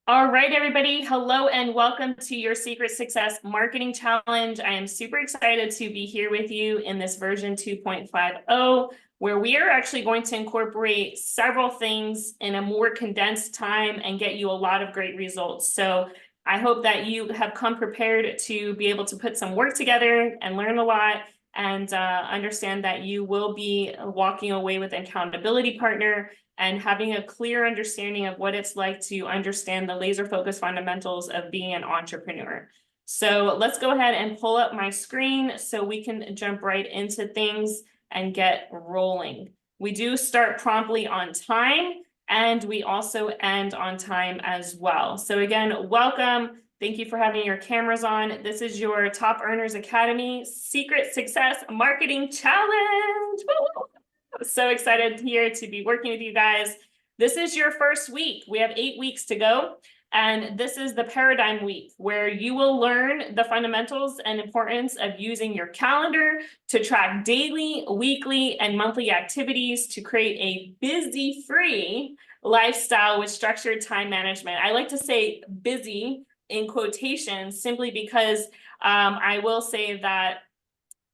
All right, everybody. Hello and welcome to your Secret Success Marketing Challenge. I am super excited to be here with you in this version 2.50, where we are actually going to incorporate several things in a more condensed time and get you a lot of great results. So I hope that you have come prepared to be able to put some work together and learn a lot and understand that you will be walking away with an accountability partner and having a clear understanding of what it's like to understand the laser focused fundamentals of being an entrepreneur. So let's go ahead and pull up my screen so we can jump right into things and get rolling. We do start promptly on time, and we also end on time as well. So again, welcome. Thank you for having your cameras on. This is your Top Earners Academy Secret Success Marketing Challenge. Woo! So excited here to be working with you guys. This is your first week. We have 8 weeks to go. And this is the paradigm week where you will learn the fundamentals and importance of using your calendar to track daily, weekly, and monthly activities to create a busy-free lifestyle with structured time management. I like to say busy in quotations simply because I will say that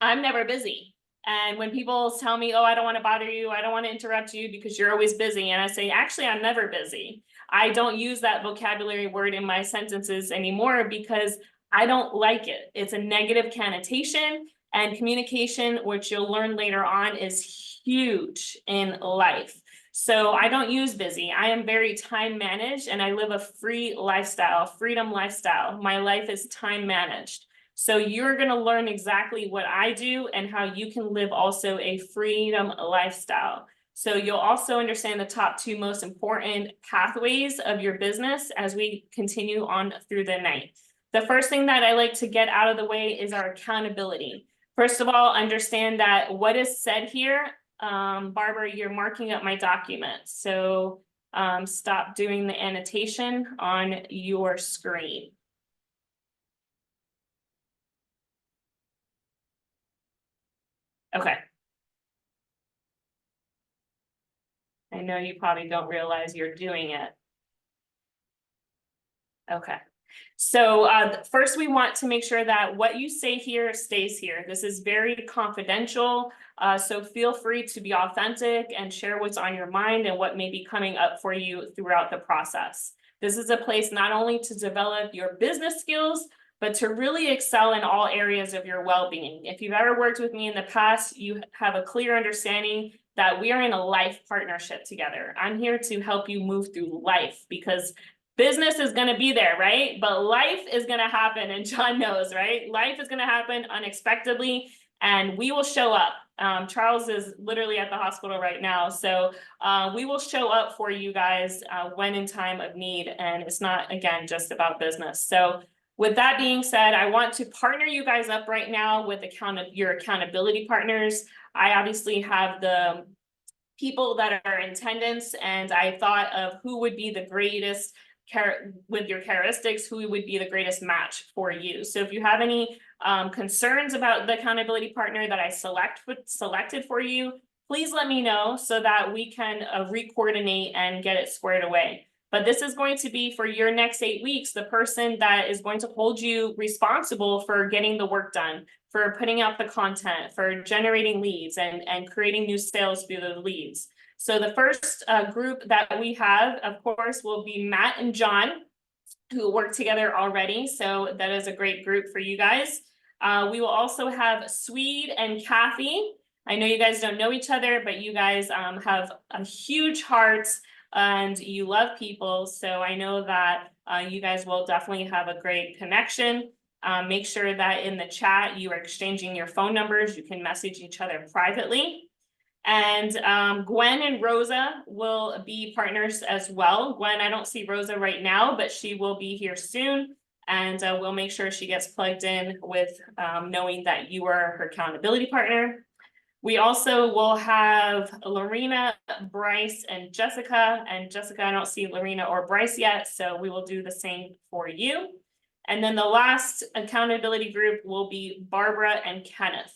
I'm never busy. And when people tell me, oh, I don't want to bother you, I don't want to interrupt you because you're always busy. And I say, actually, I'm never busy. I don't use that vocabulary word in my sentences anymore because I don't like it. It's a negative connotation, and communication, which you'll learn later on, is huge in life. So I don't use busy. I am very time managed and I live a free lifestyle, freedom lifestyle. My life is time managed. So you're going to learn exactly what I do and how you can live also a freedom lifestyle. So you'll also understand the top 2 most important pathways of your business as we continue on through the night. The first thing that I like to get out of the way is our accountability. First of all, understand that what is said here, Barbara, you're marking up my document. So stop doing the annotation on your screen. Okay. I know you probably don't realize you're doing it. Okay. So first we want to make sure that what you say here stays here. This is very confidential. So feel free to be authentic and share what's on your mind and what may be coming up for you throughout the process. This is a place not only to develop your business skills, but to really excel in all areas of your well-being. If you've ever worked with me in the past, you have a clear understanding that we are in a life partnership together. I'm here to help you move through life because business is going to be there, right? But life is going to happen, and John knows, right? Life is going to happen unexpectedly, and we will show up. Charles is literally at the hospital right now, so we will show up for you guys when in time of need, and it's not, again, just about business. So with that being said, I want to partner you guys up right now with your accountability partners. I obviously have the people that are in attendance, and I thought of who would be the greatest with your characteristics, who would be the greatest match for you. So if you have any concerns about the accountability partner that I selected for you, please let me know so that we can re-coordinate and get it squared away. But this is going to be for your next 8 weeks, the person that is going to hold you responsible for getting the work done, for putting out the content, for generating leads and creating new sales through the leads. So the first group that we have, of course, will be Matt and John, who work together already. So that is a great group for you guys. We will also have Swede and Kathy. I know you guys don't know each other, but you guys have a huge heart and you love people. So I know that you guys will definitely have a great connection. Make sure that in the chat, you are exchanging your phone numbers. You can message each other privately. And Gwen and Rosa will be partners as well. Gwen, I don't see Rosa right now, but she will be here soon. And we'll make sure she gets plugged in with knowing that you are her accountability partner. We also will have Lorena, Bryce, and Jessica. And Jessica, I don't see Lorena or Bryce yet, so we will do the same for you. And then the last accountability group will be Barbara and Kenneth.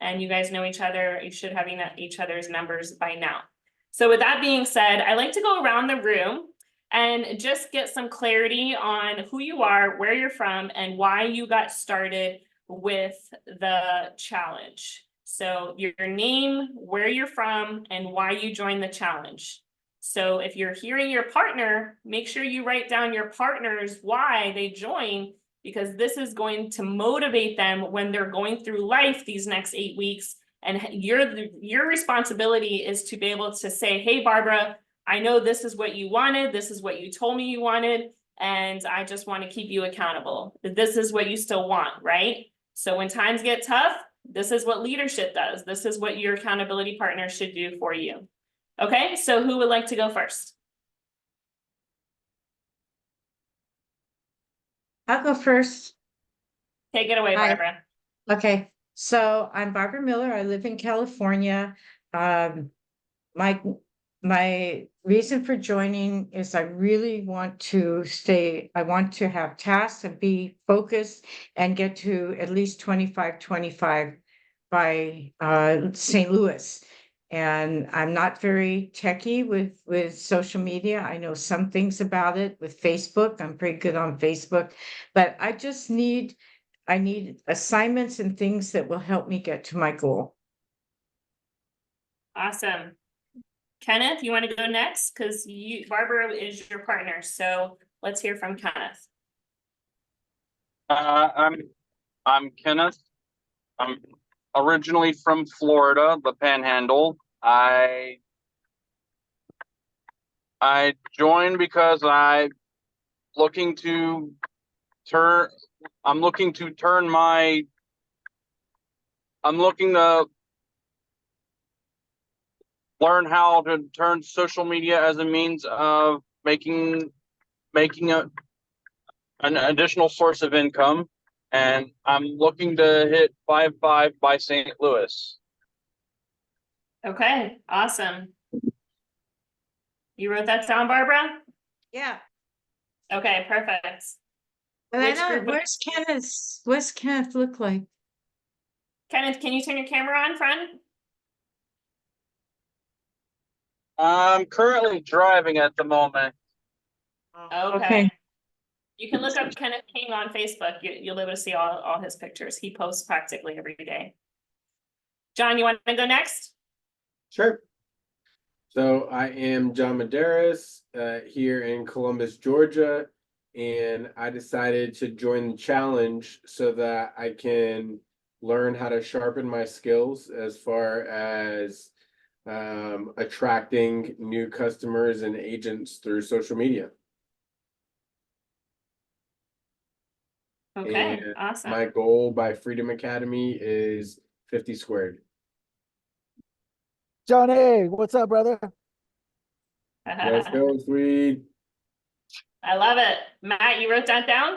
And you guys know each other. You should have each other's numbers by now. So with that being said, I like to go around the room and just get some clarity on who you are, where you're from, and why you got started with the challenge. So your name, where you're from, and why you joined the challenge. So if you're hearing your partner, make sure you write down your partner's why they join, because this is going to motivate them when they're going through life these next 8 weeks. And your responsibility is to be able to say, hey, Barbara, I know this is what you wanted. This is what you told me you wanted. And I just want to keep you accountable. This is what you still want, right? So when times get tough, this is what leadership does. This is what your accountability partner should do for you. Okay, so who would like to go first? I'll go first. Take it away, Hi. Barbara. Okay, so I'm Barbara Miller. I live in California. Um, my my reason for joining is I really want to I want to have tasks and be focused and get to at least 25 by St. Louis. And I'm not very techy with social media. I know some things about it with Facebook. I'm pretty good on Facebook, but I need assignments and things that will help me get to my goal. Awesome. Kenneth, you want to go next? Because Barbara is your partner. So let's hear from Kenneth. I'm Kenneth. I'm originally from Florida, the Panhandle. I joined because looking to turn I'm looking to turn my I'm looking to learn how to turn social media as a means of making an additional source of income, and I'm looking to hit 5 by St. Louis. Okay, awesome. You wrote that down, Barbara? Yeah. Okay, perfect. But Which I group don't, of- what's Kenneth look like? Kenneth, can you turn your camera on, friend? I'm currently driving at the moment. Okay. You can look up Kenneth King on Facebook. You'll be able to see all his pictures. He posts practically every day. John, you want to go next? Sure. So I am John Medeiros here in Columbus, Georgia, and I decided to join the challenge so that I can learn how to sharpen my skills as far as attracting new customers and agents through social media. Okay, And awesome. my goal by Freedom Academy is 50 squared. Johnny, what's up, brother? Let's go, sweet. I love it. Matt, you wrote that down?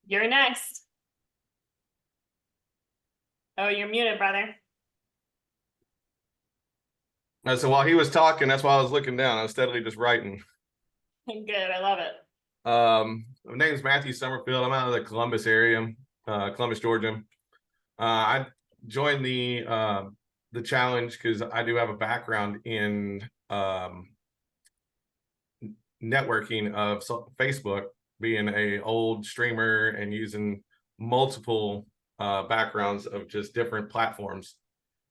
You're next. Oh, you're muted, brother. So while he was talking, that's why I was looking down. I was steadily just writing. Good, I love it. My name is Matthew Summerfield. I'm out of the Columbus area, Columbus, Georgia. I joined the challenge because I do have a background in networking of Facebook, being a old streamer and using multiple backgrounds of just different platforms.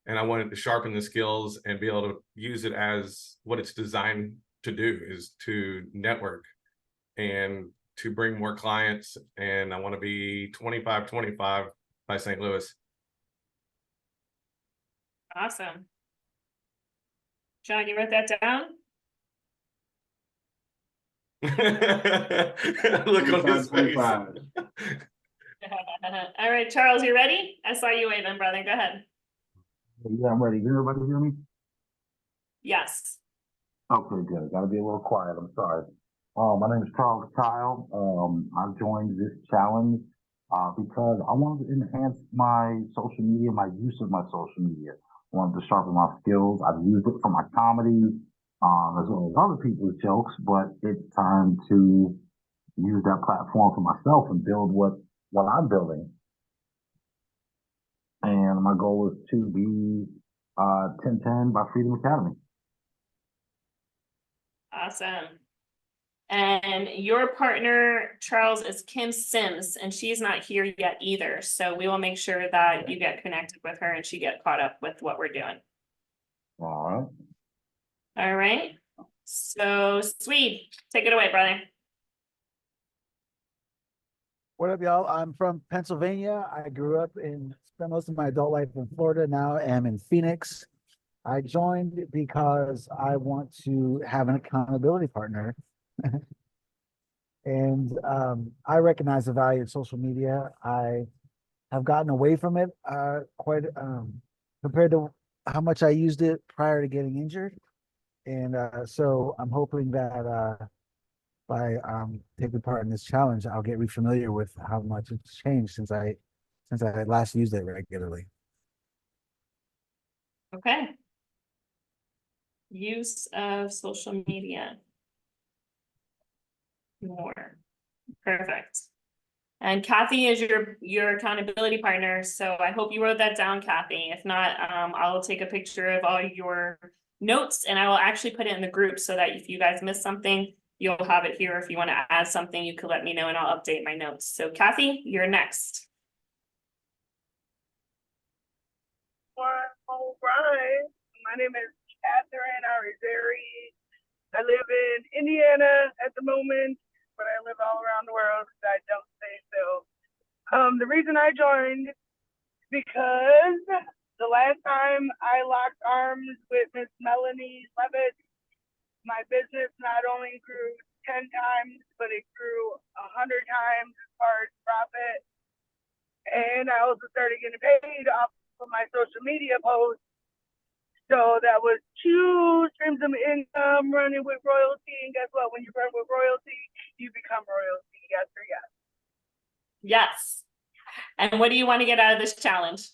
And I wanted to sharpen the skills and be able to use it as what it's designed to do, is to network and to bring more clients. And I want to be 25 by St. Louis. Awesome. John, you wrote that down? Look on his face. 25. All right, Charles, you ready? I saw you waving, brother. Go ahead. Yeah, I'm ready. Can everybody hear me? Yes. Okay, good. Gotta be a little quiet. I'm sorry. My name is Charles Kyle. I've joined this challenge because I wanted to enhance my social media, my use of my social media. I wanted to sharpen my skills. I've used it for my comedy, as well as other people's jokes, but it's time to use that platform for myself and build what I'm building. And my goal is to be 1010 by Freedom Academy. Awesome. And your partner, Charles, is Kim Sims, and she's not here yet either. So we will make sure that you get connected with her and she get caught up with what we're doing. All right. All right. So Swede, take it away, brother. What up, y'all? I'm from Pennsylvania. I grew up spent most of my adult life in Florida. Now am in Phoenix. I joined because I want to have an accountability partner. And I recognize the value of social media. I have gotten away from it quite compared to how much I used it prior to getting injured. And so I'm hoping that by taking part in this challenge, I'll get refamiliar with how much it's changed since I last used it regularly. Okay. Use of social media. More. Perfect. And Kathy is your accountability partner. So I hope you wrote that down, Kathy. If not, I'll take a picture of all your notes and I will actually put it in the group so that if you guys miss something, you'll have it here. If you want to add something, you can let me know and I'll update my notes. So Kathy, you're next. All right. My name is Catherine Arizari. I live in Indiana at the moment, but I live all around the world because I don't stay still. The reason I joined is because the last time I locked arms with Miss Melanie Levitt, my business not only grew 10 times, but it grew 100 times as far as profit. And I also started getting paid off of my social media posts. So that was 2 streams of income running with royalty. And guess what? When you run with royalty, you become royalty. Yes or yes? Yes. And what do you want to get out of this challenge?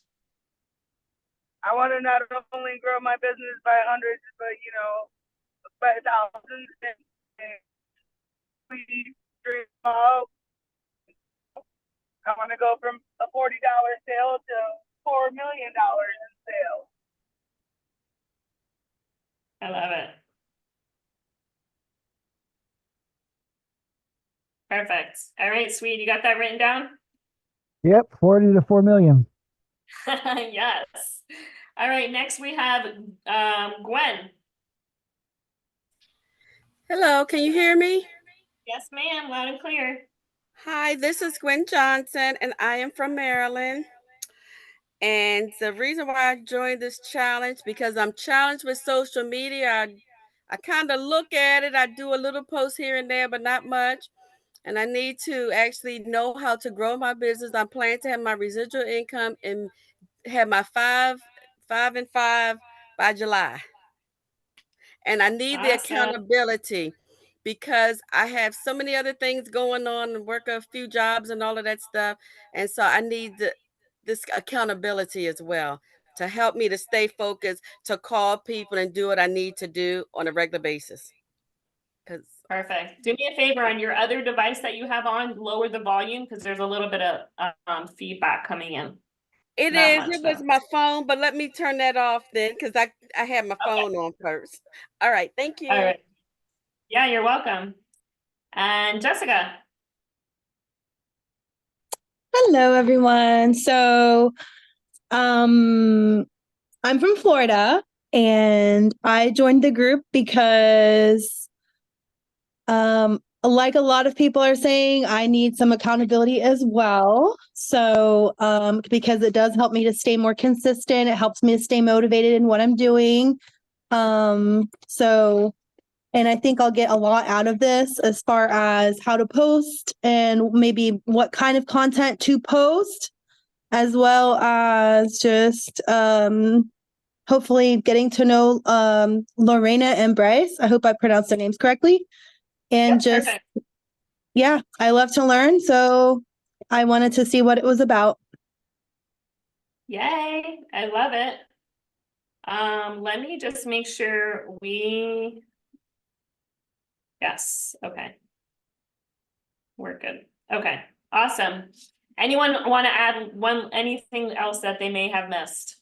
I want to not only grow my business by hundreds, but by thousands. And we dream out. I want to go from a $40 sale to $4 million in sales. I love it. Perfect. All right, sweet. You got that written down? Yep, 40 to 4 million. Yes. All right, next we have Gwen. Hello, can you hear me? Yes, ma'am, loud and clear. Hi, this is Gwen Johnson, and I am from Maryland. And the reason why I joined this challenge, because I'm challenged with social media. I kind of look at it. I do a little post here and there, but not much. And I need to actually know how to grow my business. I'm planning to have my residual income and have my five and five by July. And I need the Awesome. accountability because I have so many other things going on and work a few jobs and all of that stuff. And so I need this accountability as well to help me to stay focused, to call people and do what I need to do on a regular basis. Perfect. Do me a favor on your other device that you have on, lower the volume because there's a little bit of feedback coming in. It Not is. much, It was though. my phone, but let me turn that off then because I had my phone on first. All right. Thank you. All right. Yeah, you're welcome. And Jessica. Hello, everyone. So, I'm from Florida and I joined the group because, like a lot of people are saying, I need some accountability as well. So, because it does help me to stay more consistent, it helps me to stay motivated in what I'm doing. And I think I'll get a lot out of this as far as how to post and maybe what kind of content to post, as well as just hopefully getting to know Lorena and Bryce. I hope I pronounced their names correctly. And Yep, just, yeah, I love to learn. So I wanted to see what it was about. Yay, I love it. Let me just make sure yes, okay. We're good. Okay, awesome. Anyone want to add anything else that they may have missed?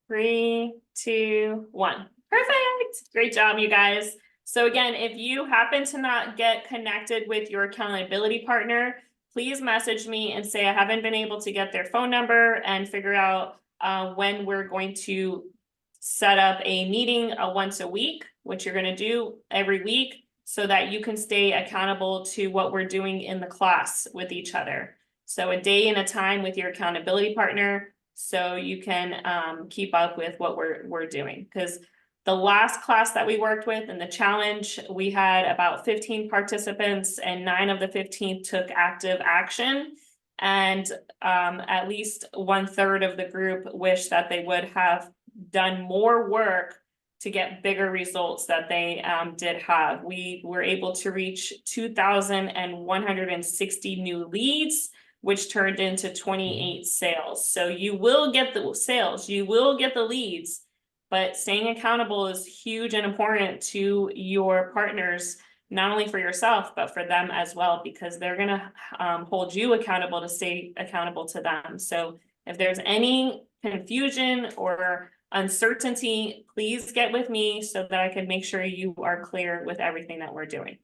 3, 2, 1. Perfect. Perfect. Great job, you guys. So again, if you happen to not get connected with your accountability partner, please message me and say I haven't been able to get their phone number and figure out when we're going to set up a meeting once a week, which you're going to do every week, so that you can stay accountable to what we're doing in the class with each other. So a day and a time with your accountability partner, so you can keep up with what we're doing. Because the last class that we worked with in the challenge, we had about 15 participants and 9 of the 15 took active action. And at least 1/3 of the group wish that they would have done more work to get bigger results that they did have. We were able to reach 2,160 new leads, which turned into 28 sales. So you will get the sales, you will get the leads, but staying accountable is huge and important to your partners, not only for yourself, but for them as well, because they're gonna hold you accountable to stay accountable to them. So if there's any confusion or uncertainty, please get with me so that I can make sure you are clear with everything that we're doing.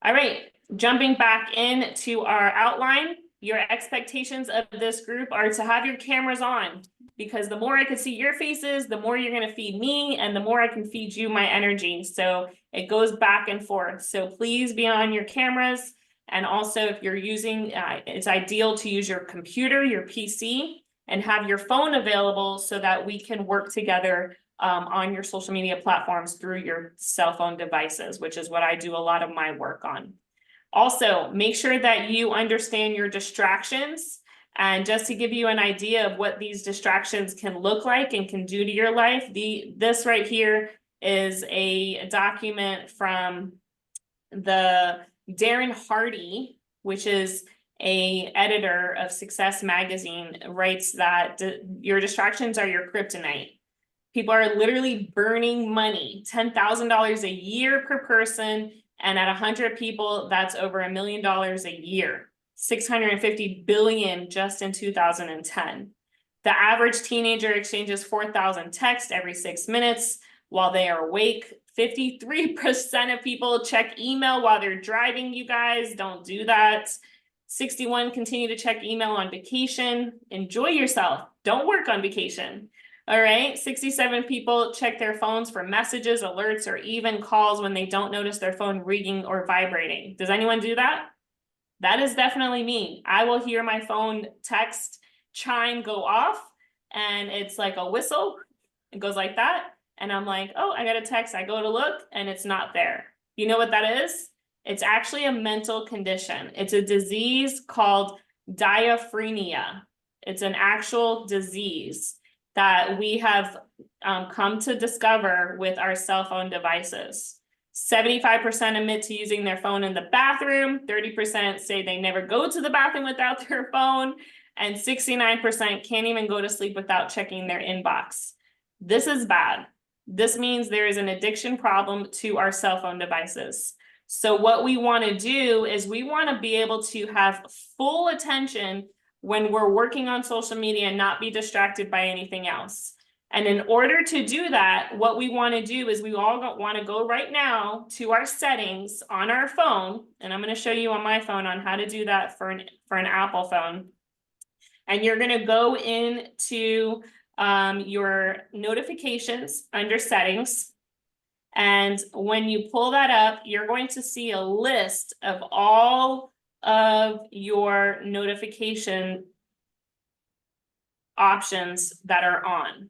All right, jumping back into our outline, your expectations of this group are to have your cameras on, because the more I can see your faces, the more you're going to feed me and the more I can feed you my energy. So it goes back and forth. So please be on your cameras. And also if you're using, it's ideal to use your computer, your PC, and have your phone available so that we can work together on your social media platforms through your cell phone devices, which is what I do a lot of my work on. Also, make sure that you understand your distractions. And just to give you an idea of what these distractions can look like and can do to your life, this right here is a document from the Darren Hardy, which is a editor of Success Magazine, writes that your distractions are your kryptonite. People are literally burning money, $10,000 a year per person. And at 100 people, that's over $1 million a year, 650 billion just in 2010. The average teenager exchanges 4,000 texts every 6 minutes while they are awake. 53% of people check email while they're driving. You guys don't do that. 61 continue to check email on vacation. Enjoy yourself. Don't work on vacation. All right, 67 people check their phones for messages, alerts, or even calls when they don't notice their phone ringing or vibrating. Does anyone do that? That is definitely me. I will hear my phone text chime go off, and it's like a whistle. It goes like that. And I'm like, oh, I got a text. I go to look, and it's not there. You know what that is? It's actually a mental condition. It's a disease called diaphrenia. It's an actual disease that we have come to discover with our cell phone devices. 75% admit to using their phone in the bathroom, 30% say they never go to the bathroom without their phone, and 69% can't even go to sleep without checking their inbox. This is bad. This means there is an addiction problem to our cell phone devices. So what we want to do is we want to be able to have full attention when we're working on social media and not be distracted by anything else. And in order to do that, what we want to do is we all want to go right now to our settings on our phone. And I'm going to show you on my phone on how to do that for an Apple phone. And you're going to go into your notifications under settings. And when you pull that up, you're going to see a list of all of your notification options that are on.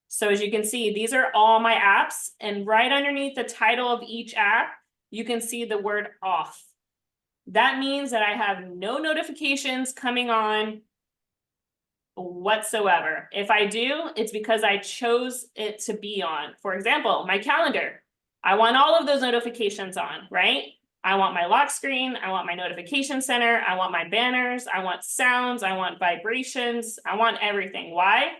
So as you can see, these are all my apps, and right underneath the title of each app, you can see the word off. That means that I have no notifications coming on whatsoever. If I do, it's because I chose it to be on. For example, my calendar. I want all of those notifications on, right? I want my lock screen, I want my notification center, I want my banners, I want sounds, I want vibrations, I want everything. Why?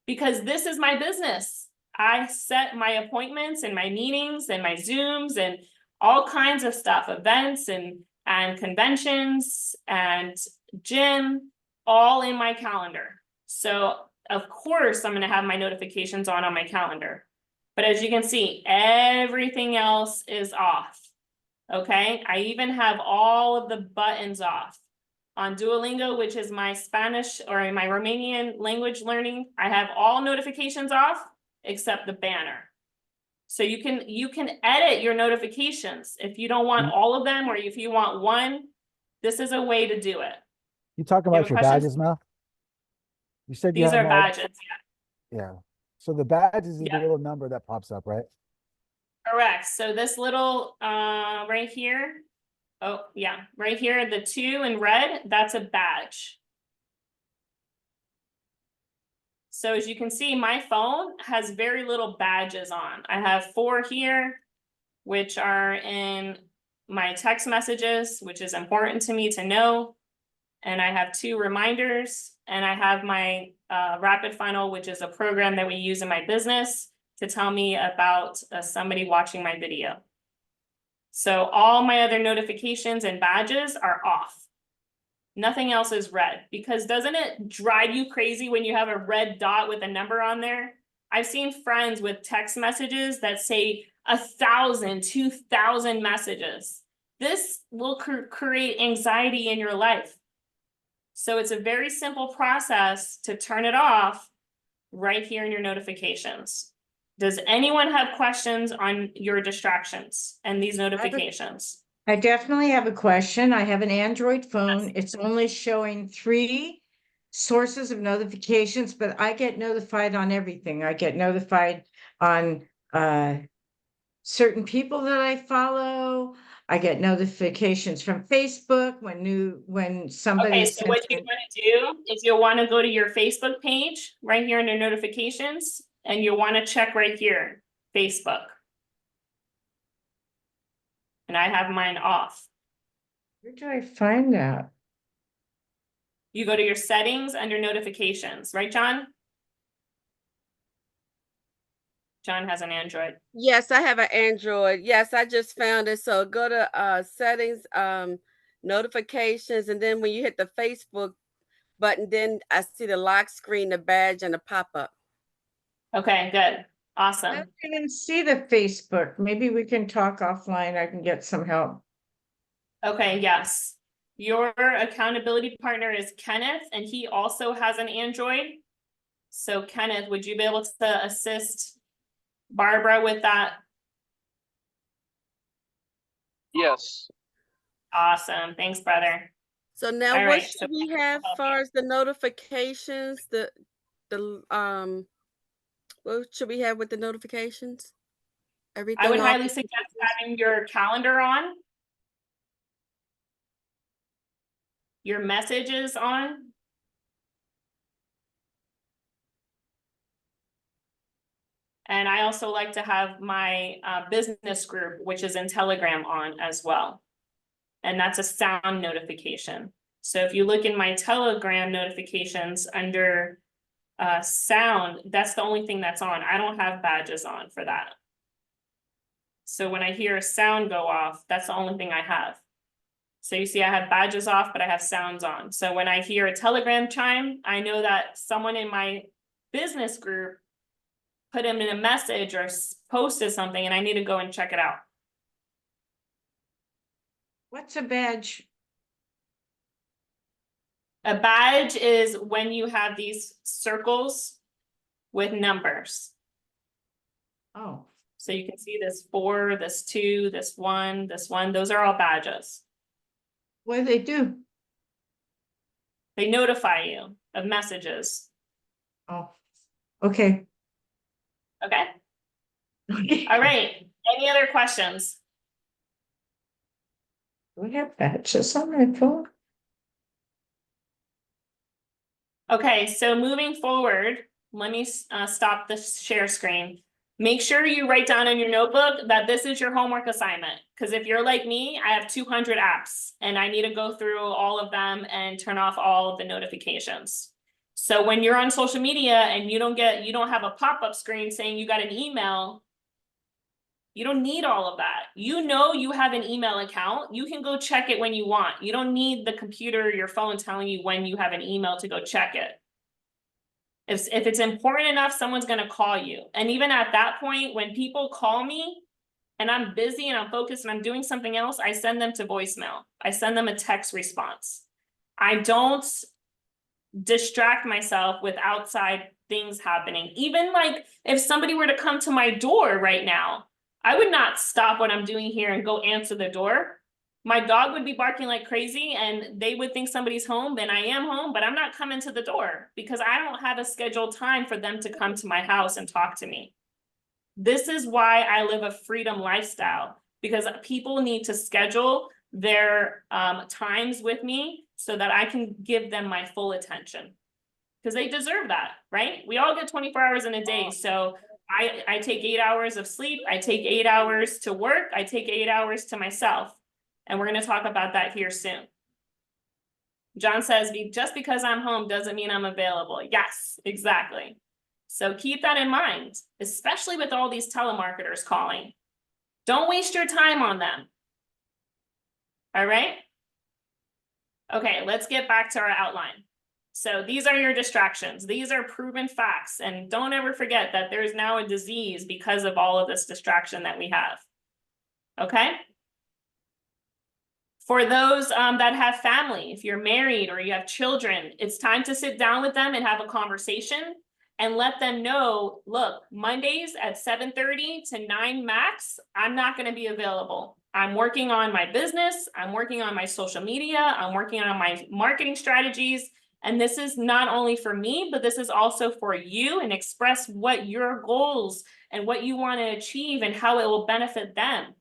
Because this is my business. I set my appointments and my meetings and my Zooms and all kinds of stuff, events and conventions and gym, all in my calendar. So of course I'm going to have my notifications on my calendar. But as you can see, everything else is off. Okay, I even have all of the buttons off. On Duolingo, which is my Spanish or my Romanian language learning, I have all notifications off except the banner. So you can edit your notifications. If you don't want all of them, or if you want one, this is a way to do it. You talking You about have your questions? badges, Mel? You said you These have are all, badges, yeah. So the badge is the Yeah. little number that pops up, right? correct. So this little right here, oh yeah, right here, the 2 in red, that's a badge. So as you can see, my phone has very little badges on. I have 4 here, which are in my text messages, which is important to me to know. And I have 2 reminders, and I have my Rapid Funnel, which is a program that we use in my business to tell me about somebody watching my video. So all my other notifications and badges are off. Nothing else is red, because doesn't it drive you crazy when you have a red dot with a number on there? I've seen friends with text messages that say 1,000, 2,000 messages. This will create anxiety in your life. So it's a very simple process to turn it off right here in your notifications. Does anyone have questions on your distractions and these notifications? I definitely have a question. I have an Android phone. It's only showing 3 sources of notifications, but I get notified on everything. I get notified on certain people that I follow. I get notifications from Facebook when somebody Okay, so what sends you in. want to do is you'll want to go to your Facebook page right here under notifications, and you'll want to check right here, Facebook. And I have mine off. Where do I find that? You go to your settings under notifications, right, John? John has an Android. Yes, I have an Android. Yes, I just found it. So go to settings, notifications, and then when you hit the Facebook button, then I see the lock screen, the badge, and the pop-up. Okay, good. I Awesome. don't even see the Facebook. Maybe we can talk offline. I can get some help. Okay, yes. Your accountability partner is Kenneth, and he also has an Android. So Kenneth, would you be able to assist Barbara with that? Yes. Awesome. Thanks, brother. So now All what right, should so we have as far as the notifications? What should we have with the notifications? I would Everything highly off? suggest having your calendar on. Your messages on. And I also like to have my business group, which is in Telegram, on as well. And that's a sound notification. So if you look in my Telegram notifications under sound, that's the only thing that's on. I don't have badges on for that. So when I hear a sound go off, that's the only thing I have. So you see I have badges off, but I have sounds on. So when I hear a Telegram chime, I know that someone in my business group put in a message or posted something, and I need to go and check it out. What's a badge? A badge is when you have these circles with numbers. Oh, So you can see this 4, this 2, this 1, this 1. Those are all badges. what do they do? They notify you of messages. Oh, okay. Okay. All right. Any other questions? We have badges on my phone. Okay, so moving forward, let me stop the share screen. Make sure you write down in your notebook that this is your homework assignment. Because if you're like me, I have 200 apps and I need to go through all of them and turn off all of the notifications. So when you're on social media and you don't have a pop-up screen saying you got an email, you don't need all of that. You know you have an email account. You can go check it when you want. You don't need the computer or your phone telling you when you have an email to go check it. If it's important enough, someone's gonna call you. And even at that point, when people call me and I'm busy and I'm focused and I'm doing something else, I send them to voicemail. I send them a text response. I don't distract myself with outside things happening. Even like if somebody were to come to my door right now, I would not stop what I'm doing here and go answer the door. My dog would be barking like crazy and they would think somebody's home, and I am home, but I'm not coming to the door because I don't have a scheduled time for them to come to my house and talk to me. This is why I live a freedom lifestyle, because people need to schedule their times with me so that I can give them my full attention, because they deserve that, right? We all get 24 hours in a day. So I take 8 hours of sleep. I take 8 hours to work. I take 8 hours to myself. And we're going to talk about that here soon. John says, just because I'm home doesn't mean I'm available. Yes, exactly. So keep that in mind, especially with all these telemarketers calling. Don't waste your time on them. All right. Okay, let's get back to our outline. So these are your distractions. These are proven facts. And don't ever forget that there's now a disease because of all of this distraction that we have. Okay. For those that have family, if you're married or you have children, it's time to sit down with them and have a conversation and let them know, look, Mondays at 7:30 to 9 max, I'm not going to be available. I'm working on my business. I'm working on my social media. I'm working on my marketing strategies. And this is not only for me, but this is also for you, and express what your goals and what you want to achieve and how it will benefit them.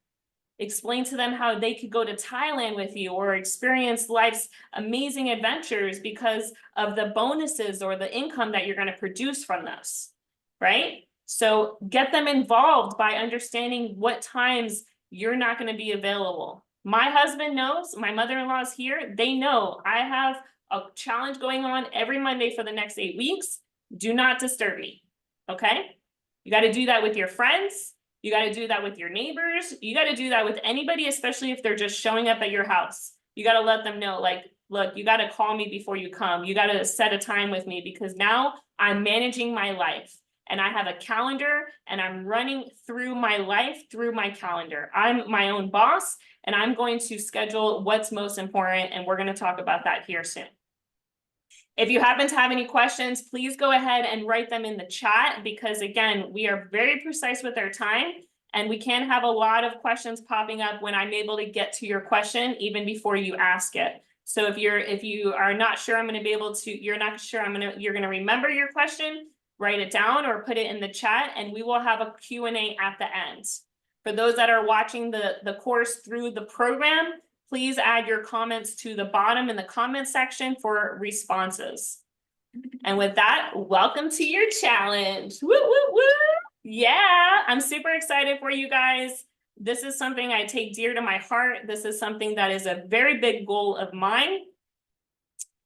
Explain to them how they could go to Thailand with you or experience life's amazing adventures because of the bonuses or the income that you're going to produce from this, right? So get them involved by understanding what times you're not going to be available. My husband knows, my mother-in-law's here. They know I have a challenge going on every Monday for the next 8 weeks. Do not disturb me, okay? You got to do that with your friends. You got to do that with your neighbors. You got to do that with anybody, especially if they're just showing up at your house. You got to let them know, like, look, you got to call me before you come. You got to set a time with me, because now I'm managing my life and I have a calendar and I'm running through my life through my calendar. I'm my own boss and I'm going to schedule what's most important. And we're going to talk about that here soon. If you happen to have any questions, please go ahead and write them in the chat, because again, we are very precise with our time and we can have a lot of questions popping up when I'm able to get to your question even before you ask it. So if you are not sure I'm going to be able to, you're going to remember your question, write it down or put it in the chat, and we will have a Q&A at the end. For those that are watching the course through the program, please add your comments to the bottom in the comment section for responses. And with that, welcome to your challenge. Woo, woo, woo. Yeah, I'm super excited for you guys. This is something I take dear to my heart. This is something that is a very big goal of mine.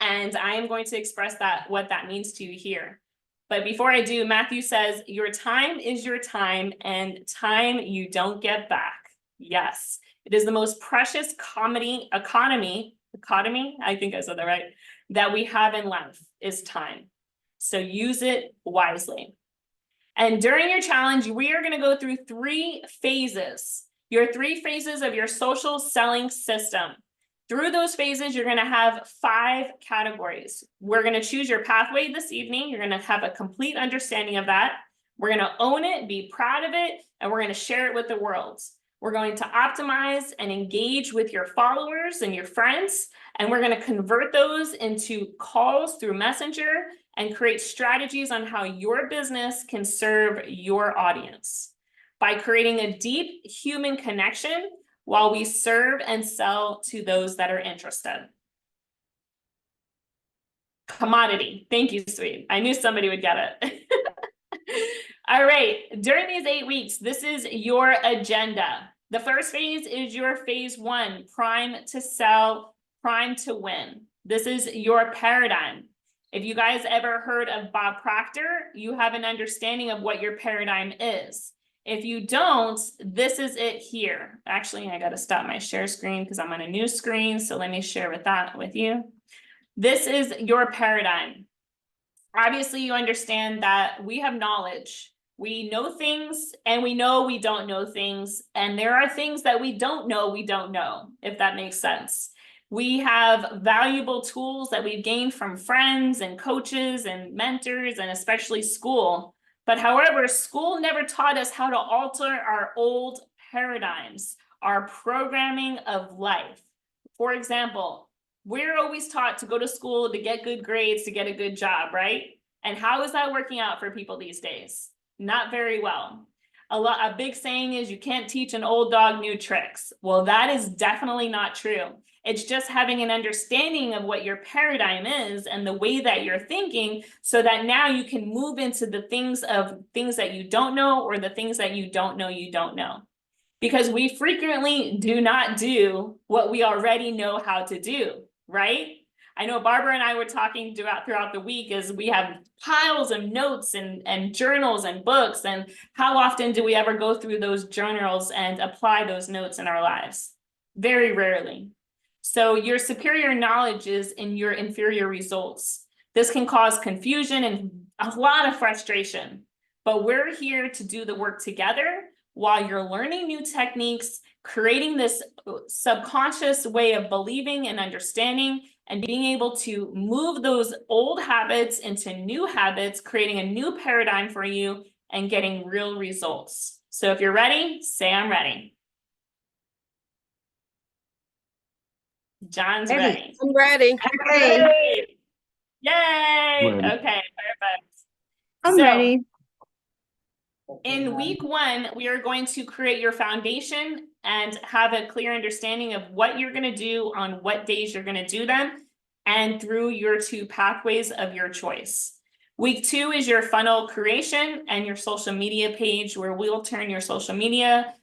And I am going to express what that means to you here. But before I do, Matthew says, your time is your time, and time you don't get back. Yes. It is the most precious economy, I think I said that right, that we have in life is time. So use it wisely. And during your challenge, we are going to go through 3 phases, your 3 phases of your social selling system. Through those phases, you're going to have 5 categories. We're going to choose your pathway this evening. You're going to have a complete understanding of that. We're going to own it, be proud of it, and we're going to share it with the world. We're going to optimize and engage with your followers and your friends, and we're going to convert those into calls through Messenger and create strategies on how your business can serve your audience by creating a deep human connection while we serve and sell to those that are interested. Commodity. Thank you, sweet. I knew somebody would get it. All right, during these 8 weeks, this is your agenda. The first phase is your phase 1, prime to sell, prime to win. This is your paradigm. If you guys ever heard of Bob Proctor, you have an understanding of what your paradigm is. If you don't, this is it here. Actually, I got to stop my share screen because I'm on a new screen. So let me share that with you. This is your paradigm. Obviously, you understand that we have knowledge. We know things and we know we don't know things. And there are things that we don't know, if that makes sense. We have valuable tools that we've gained from friends and coaches and mentors, and especially school. But however, school never taught us how to alter our old paradigms, our programming of life. For example, we're always taught to go to school to get good grades, to get a good job, right? And how is that working out for people these days? Not very well. A big saying is you can't teach an old dog new tricks. Well, that is definitely not true. It's just having an understanding of what your paradigm is and the way that you're thinking, so that now you can move into the things that you don't know, or the things that you don't know. Because we frequently do not do what we already know how to do, right? I know Barbara and I were talking throughout the week, as we have piles of notes and journals and books, and how often do we ever go through those journals and apply those notes in our lives? Very rarely. So your superior knowledge is in your inferior results. This can cause confusion and a lot of frustration, but we're here to do the work together while you're learning new techniques, creating this subconscious way of believing and understanding, and being able to move those old habits into new habits, creating a new paradigm for you and getting real results. So if you're ready, say I'm ready. John's ready. I'm ready. Yay! Yay! Ready. Okay, perfect. I'm So, ready. in week 1, we are going to create your foundation and have a clear understanding of what you're going to do on what days you're going to do them, and through your 2 pathways of your choice. Week 2 is your funnel creation and your social media page, where we'll turn your social media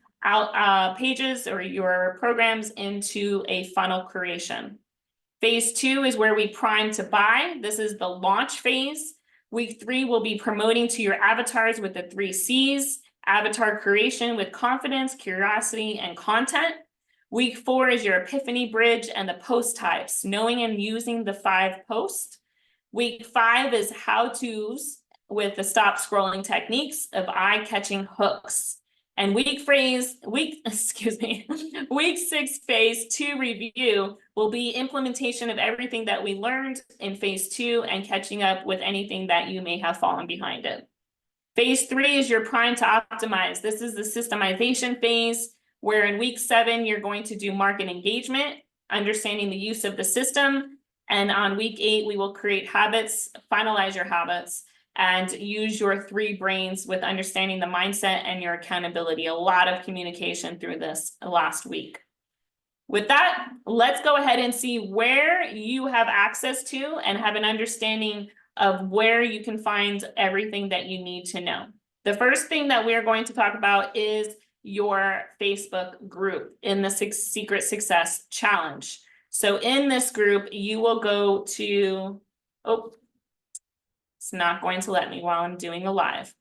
pages or your programs into a funnel creation. Phase 2 is where we prime to buy. This is the launch phase. Week 3 will be promoting to your avatars with the 3 C's, avatar creation with confidence, curiosity, and content. Week 4 is your epiphany bridge and the post types, knowing and using the 5 posts. Week 5 is how-tos with the stop scrolling techniques of eye-catching hooks. And week 6 phase 2 review will be implementation of everything that we learned in phase 2 and catching up with anything that you may have fallen behind it. Phase 3 is your prime to optimize. This is the systemization phase, where in week 7, you're going to do market engagement, understanding the use of the system. And on week 8, we will create habits, finalize your habits, and use your 3 brains with understanding the mindset and your accountability. A lot of communication through this last week. With that, let's go ahead and see where you have access to and have an understanding of where you can find everything that you need to know. The first thing that we are going to talk about is your Facebook group in the Secret Success Challenge. So in this group, you will go to, it's not going to let me while I'm doing a live.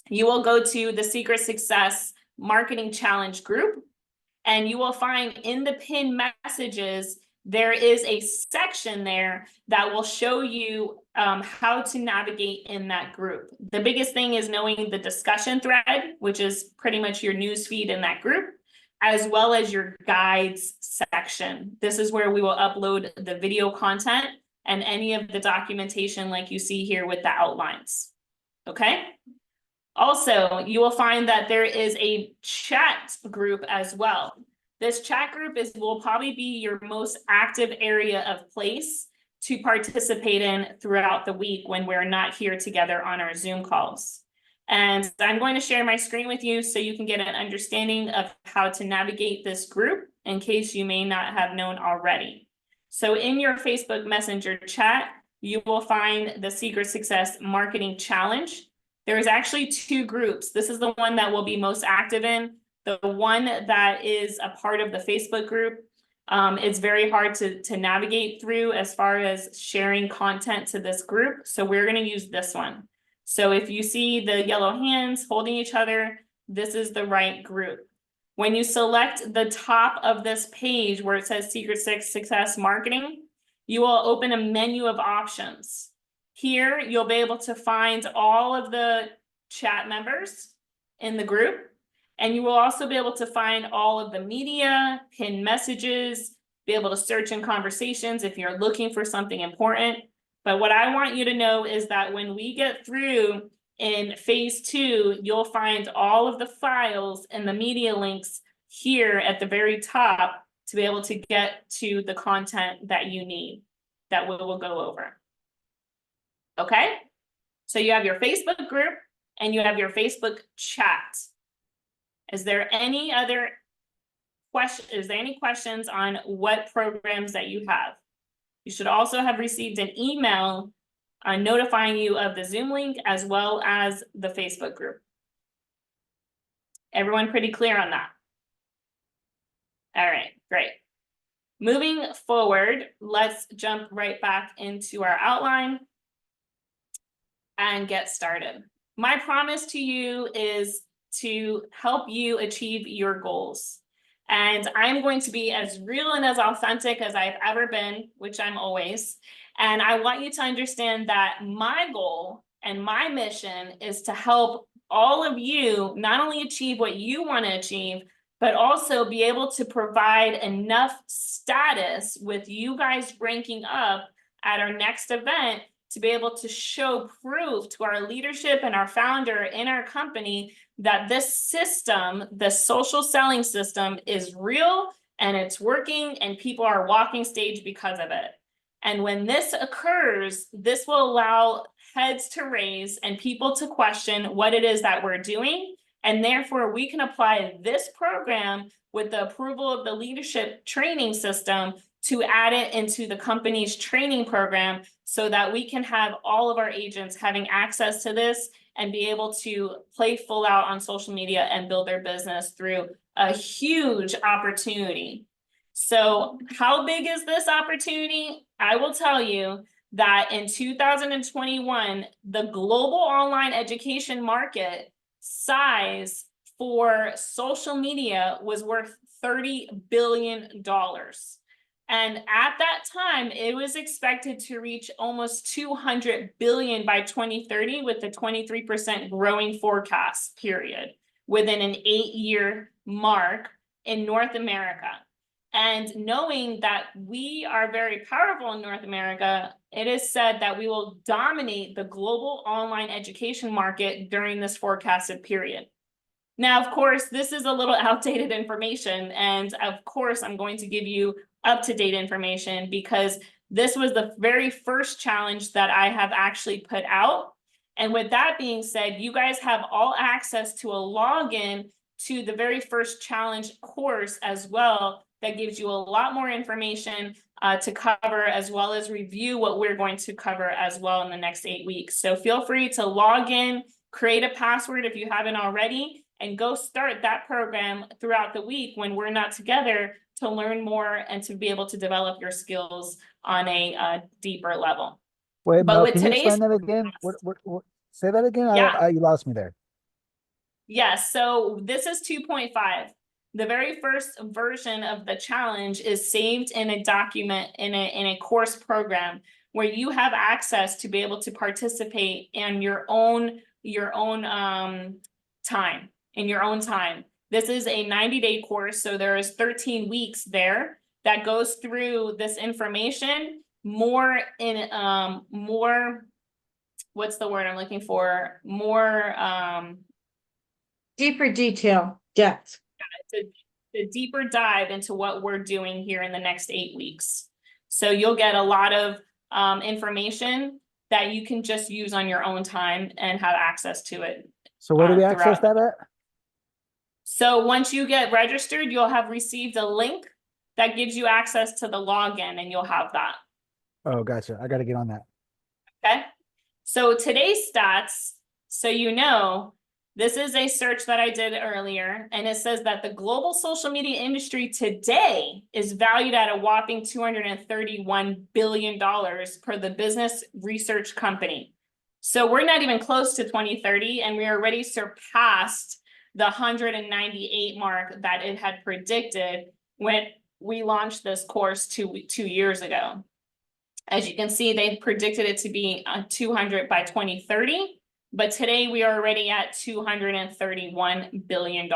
You will go to the Secret Success Marketing Challenge group, and you will find in the pinned messages, there is a section there that will show you how to navigate in that group. The biggest thing is knowing the discussion thread, which is pretty much your news feed in that group, as well as your guides section. This is where we will upload the video content and any of the documentation like you see here with the outlines, okay? Also, you will find that there is a chat group as well. This chat group will probably be your most active area of place to participate in throughout the week when we're not here together on our Zoom calls. And I'm going to share my screen with you so you can get an understanding of how to navigate this group in case you may not have known already. So in your Facebook Messenger chat, you will find the Secret Success Marketing Challenge. There is actually 2 groups. This is the one that we'll be most active in. The one that is a part of the Facebook group, it's very hard to navigate through as far as sharing content to this group. So we're going to use this one. So if you see the yellow hands holding each other, this is the right group. When you select the top of this page where it says Secret Success Marketing, you will open a menu of options. Here, you'll be able to find all of the chat members in the group. And you will also be able to find all of the media, pinned messages, be able to search in conversations if you're looking for something important. But what I want you to know is that when we get through in phase 2, you'll find all of the files and the media links here at the very top to be able to get to the content that you need that we will go over. Okay? So you have your Facebook group and you have your Facebook chat. Is there any other question? Is there any questions on what programs that you have? You should also have received an email notifying you of the Zoom link as well as the Facebook group. Everyone pretty clear on that? All right, great. Moving forward, let's jump right back into our outline and get started. My promise to you is to help you achieve your goals. And I'm going to be as real and as authentic as I've ever been, which I'm always. And I want you to understand that my goal and my mission is to help all of you not only achieve what you want to achieve, but also be able to provide enough status with you guys ranking up at our next event to be able to show proof to our leadership and our founder in our company that this system, the social selling system, is real and it's working and people are walking stage because of it. And when this occurs, this will allow heads to raise and people to question what it is that we're doing. And therefore, we can apply this program with the approval of the leadership training system to add it into the company's training program so that we can have all of our agents having access to this and be able to play full out on social media and build their business through a huge opportunity. So how big is this opportunity? I will tell you that in 2021, the global online education market size for social media was worth $30 billion. And at that time, it was expected to reach almost 200 billion by 2030 with the 23% growing forecast period within an 8-year mark in North America. And knowing that we are very powerful in North America, it is said that we will dominate the global online education market during this forecasted period. Now, of course, this is a little outdated information, and of course, I'm going to give you up-to-date information because this was the very first challenge that I have actually put out. And with that being said, you guys have all access to a login to the very first challenge course as well that gives you a lot more information to cover, as well as review what we're going to cover as well in the next 8 weeks. So feel free to log in, create a password if you haven't already, and go start that program throughout the week when we're not together to learn more and to be able to develop your skills on a deeper level. Wait, But Mel, with can you today's explain that again? What, say that again? Yeah. You lost me there. Yes, so this is 2.5. The very first version of the challenge is saved in a document in a course program where you have access to be able to participate in your own time, in your own time. This is a 90-day course, so there is 13 weeks there that goes through this information more in more, what's the word I'm looking for? More Deeper detail, depth. the deeper dive into what we're doing here in the next 8 weeks. So you'll get a lot of information that you can just use on your own time and have access to it. So where do we access that at? So once you get registered, you'll have received a link that gives you access to the login and you'll have that. Oh, gotcha. I got to get on that. Okay. So today's stats, so you know, this is a search that I did earlier, and it says that the global social media industry today is valued at a whopping $231 billion per the Business Research Company. So we're not even close to 2030, and we already surpassed the 198 mark that it had predicted when we launched this course two years ago. As you can see, they've predicted it to be 200 by 2030, but today we are already at $231 billion.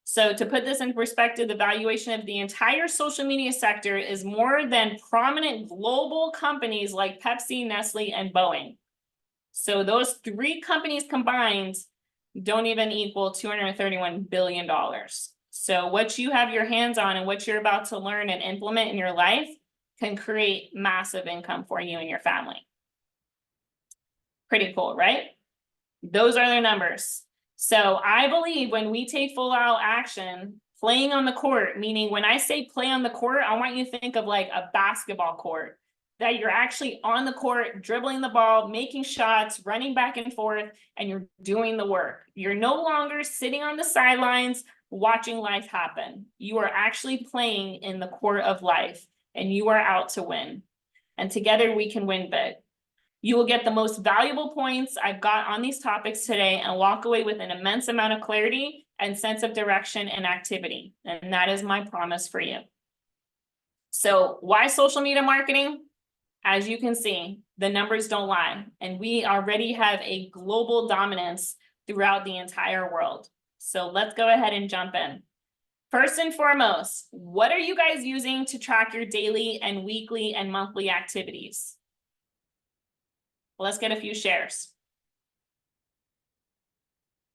So to put this in perspective, the valuation of the entire social media sector is more than prominent global companies like Pepsi, Nestle, and Boeing. So those three companies combined don't even equal $231 billion. So what you have your hands on and what you're about to learn and implement in your life can create massive income for you and your family. Pretty cool, right? Those are their numbers. So I believe when we take full out action, playing on the court, meaning when I say play on the court, I want you to think of like a basketball court, that you're actually on the court, dribbling the ball, making shots, running back and forth, and you're doing the work. You're no longer sitting on the sidelines watching life happen. You are actually playing in the court of life, and you are out to win. And together we can win big. You will get the most valuable points I've got on these topics today and walk away with an immense amount of clarity and sense of direction and activity. And that is my promise for you. So why social media marketing? As you can see, the numbers don't lie, and we already have a global dominance throughout the entire world. So let's go ahead and jump in. First and foremost, what are you guys using to track your daily and weekly and monthly activities? Let's get a few shares.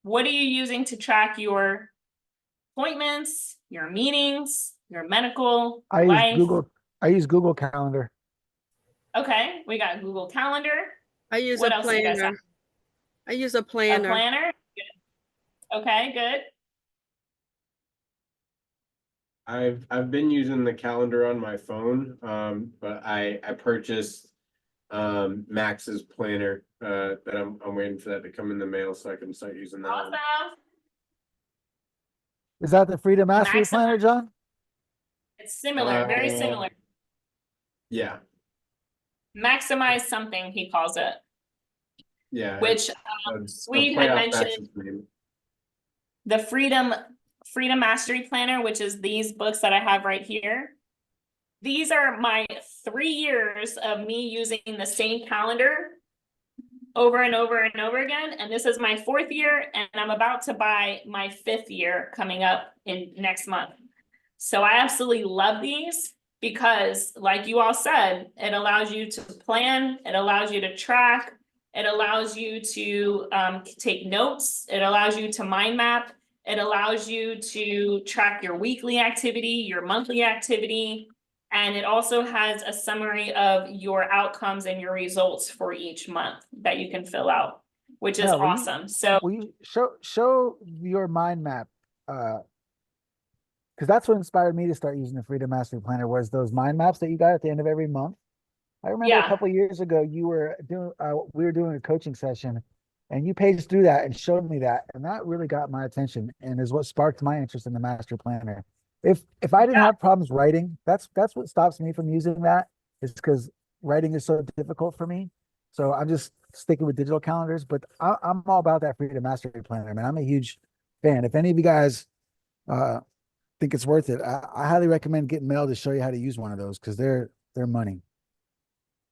What are you using to track your appointments, your meetings, your medical, life? I use Google Calendar. Okay, we got Google Calendar. I use What a else do you guys have? planner. I use a A planner. planner? Good. Okay, good. I've been using the calendar on my phone, but I purchased Max's planner that I'm waiting for that to come in the mail so I can start using that one. Awesome. Is that the Freedom Mastery Maximize. Planner, John? It's similar, very similar. Yeah, Maximize something, he calls it, yeah. which a Swede play had off mentioned Max's name. the Freedom Mastery Planner, which is these books that I have right here. These are my 3 years of me using the same calendar over and over and over again. And this is my 4th year, and I'm about to buy my 5th year coming up in next month. So I absolutely love these because, like you all said, it allows you to plan, it allows you to track, it allows you to take notes, it allows you to mind map, it allows you to track your weekly activity, your monthly activity, and it also has a summary of your outcomes and your results for each month that you can fill out, which is Yeah, will you- awesome. So Will you show your mind map? Because that's what inspired me to start using the Freedom Mastery Planner, was those mind maps that you got at the end of every month. I remember Yeah. a couple of years ago, we were doing a coaching session, and you paged through that and showed me that, and that really got my attention and is what sparked my interest in the Master Planner. If I didn't have problems writing, that's what stops me from using that, is because writing is so difficult for me. So I'm just sticking with digital calendars, but I'm all about that Freedom Mastery Planner, man. I'm a huge fan. If any of you guys think it's worth it, I highly recommend getting Mel to show you how to use one of those, because they're money.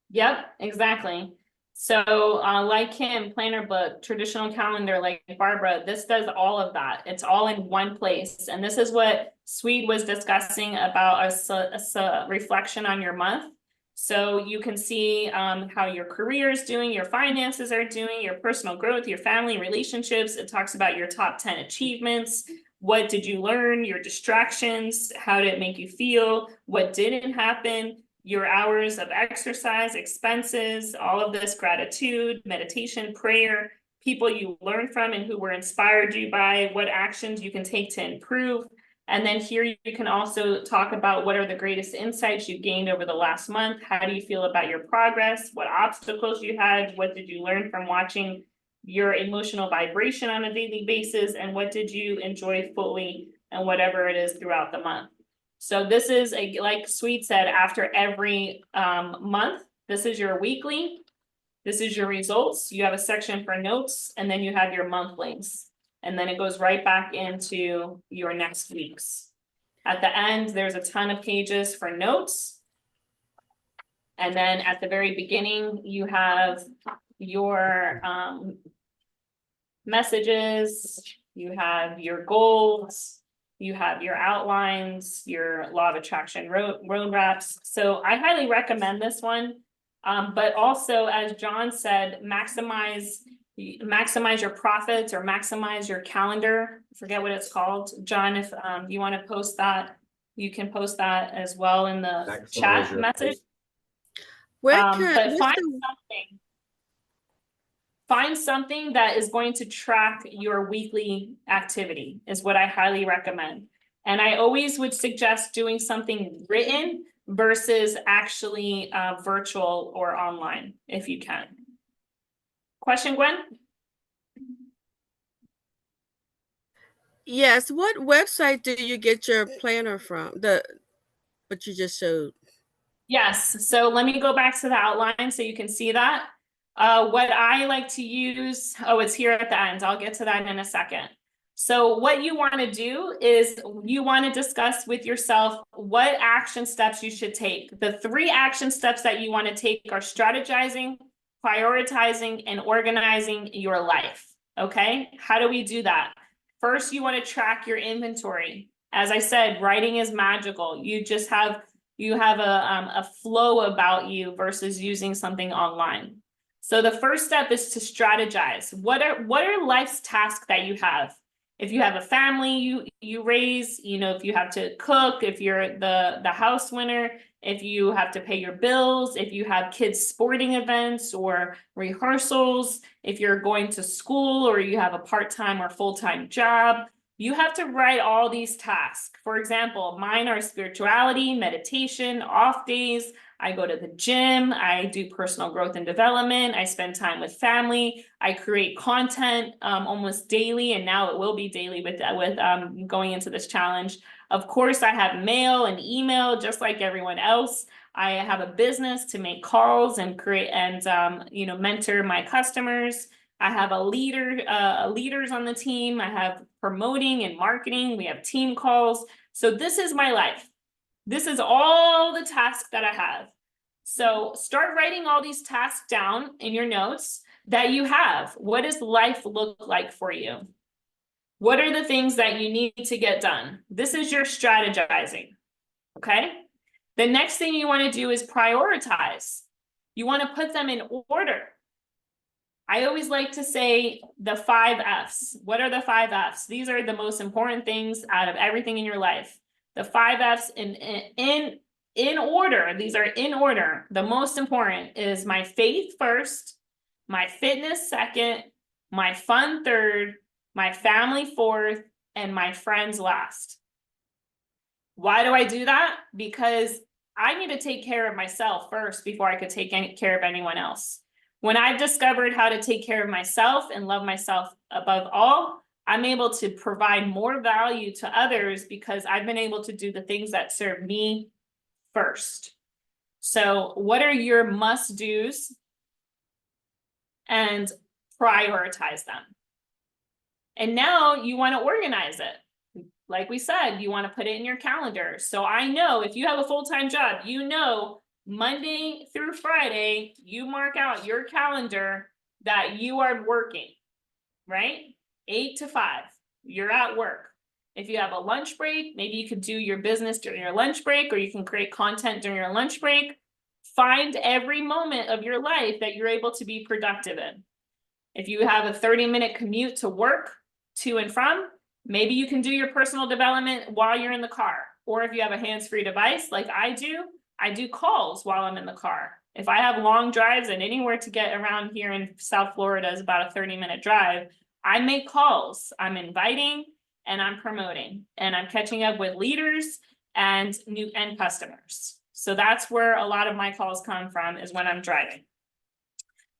Yep, exactly. So like him, planner book, traditional calendar, like Barbara, this does all of that. It's all in one place. And this is what Swede was discussing about a reflection on your month. So you can see how your career is doing, your finances are doing, your personal growth, your family relationships. It talks about your top 10 achievements. What did you learn? Your distractions? How did it make you feel? What didn't happen? Your hours of exercise, expenses, all of this, gratitude, meditation, prayer, people you learned from and who were inspired you by, what actions you can take to improve. And then here you can also talk about what are the greatest insights you gained over the last month. How do you feel about your progress? What obstacles you had? What did you learn from watching your emotional vibration on a daily basis? And what did you enjoy fully and whatever it is throughout the month? So this is like Sweet said, after every month, this is your weekly, this is your results. You have a section for notes, and then you have your monthlies. And then it goes right back into your next week's. At the end, there's a ton of pages for notes. And then at the very beginning, you have your messages, you have your goals, you have your outlines, your law of attraction road wraps. So I highly recommend this one. But also, as John said, maximize your profits or maximize your calendar. I forget what it's called. John, if you want to post that, you can post that as well in the Maximize chat your message. Where But what's find something that is going to track your weekly activity is what I highly recommend. And I always would suggest doing something written versus actually virtual or online, if you can. Question, Gwen? Yes, what website do you get your planner from? What you just showed. Yes, so let me go back to the outline so you can see that. What I like to use, oh, it's here at the end. I'll get to that in a second. So what you want to do is you want to discuss with yourself what action steps you should take. The 3 action steps that you want to take are strategizing, prioritizing, and organizing your life. Okay, how do we do that? First, you want to track your inventory. As I said, writing is magical. You have a flow about you versus using something online. So the first step is to strategize. What are life's tasks that you have? If you have a family you raise, you know, if you have to cook, if you're the house winner, if you have to pay your bills, if you have kids sporting events or rehearsals, if you're going to school or you have a part-time or full-time job, you have to write all these tasks. For example, mine are spirituality, meditation, off days. I go to the gym, I do personal growth and development, I spend time with family, I create content almost daily, and now it will be daily with going into this challenge. Of course, I have mail and email just like everyone else. I have a business to make calls and create and you know, mentor my customers. I have leaders on the team. I have promoting and marketing. We have team calls. So this is my life. This is all the tasks that I have. So start writing all these tasks down in your notes that you have. What does life look like for you? What are the things that you need to get done? This is your strategizing, okay? The next thing you want to do is prioritize. You want to put them in order. I always like to say the 5 F's. What are the 5 F's? These are the most important things out of everything in your life. The 5 F's in order. These are in order. The most important is my faith first, my fitness second, my fun third, my family fourth, and my friends last. Why do I do that? Because I need to take care of myself first before I could take care of anyone else. When I've discovered how to take care of myself and love myself above all, I'm able to provide more value to others because I've been able to do the things that serve me first. So what are your must-dos? And prioritize them. And now you want to organize it. Like we said, you want to put it in your calendar. So I know if you have a full-time job, you know Monday through Friday, you mark out your calendar that you are working, right? 8 to 5, you're at work. If you have a lunch break, maybe you could do your business during your lunch break, or you can create content during your lunch break. Find every moment of your life that you're able to be productive in. If you have a 30-minute commute to work, to and from, maybe you can do your personal development while you're in the car. Or if you have a hands-free device like I do calls while I'm in the car. If I have long drives and anywhere to get around here in South Florida is about a 30-minute drive, I make calls. I'm inviting and I'm promoting and I'm catching up with leaders and new end customers. So that's where a lot of my calls come from, is when I'm driving.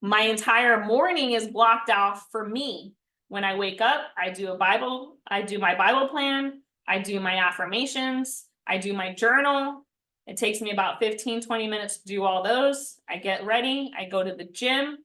My entire morning is blocked off for me. When I wake up, I do my Bible plan, I do my affirmations, I do my journal. It takes me about 15-20 minutes to do all those. I get ready, I go to the gym,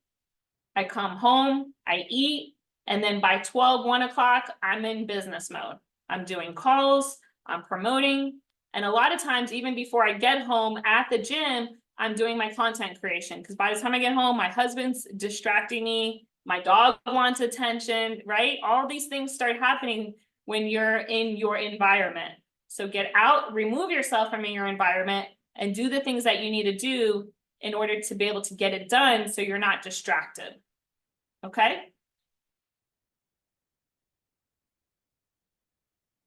I come home, I eat, and then by 1 o'clock, I'm in business mode. I'm doing calls, I'm promoting, and a lot of times, even before I get home at the gym, I'm doing my content creation, because by the time I get home, my husband's distracting me, my dog wants attention, right? All these things start happening when you're in your environment. So get out, remove yourself from your environment, and do the things that you need to do in order to be able to get it done so you're not distracted. Okay?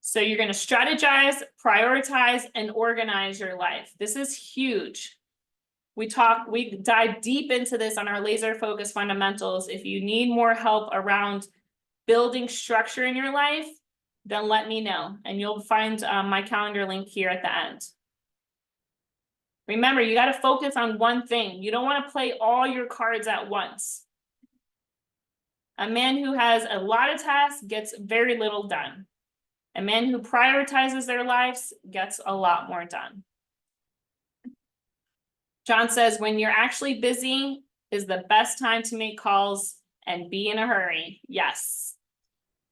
So you're going to strategize, prioritize, and organize your life. This is huge. We dive deep into this on our laser focus fundamentals. If you need more help around building structure in your life, then let me know, and you'll find my calendar link here at the end. Remember, you got to focus on one thing. You don't want to play all your cards at once. A man who has a lot of tasks gets very little done. A man who prioritizes their lives gets a lot more done. John says, when you're actually busy is the best time to make calls and be in a hurry. Yes.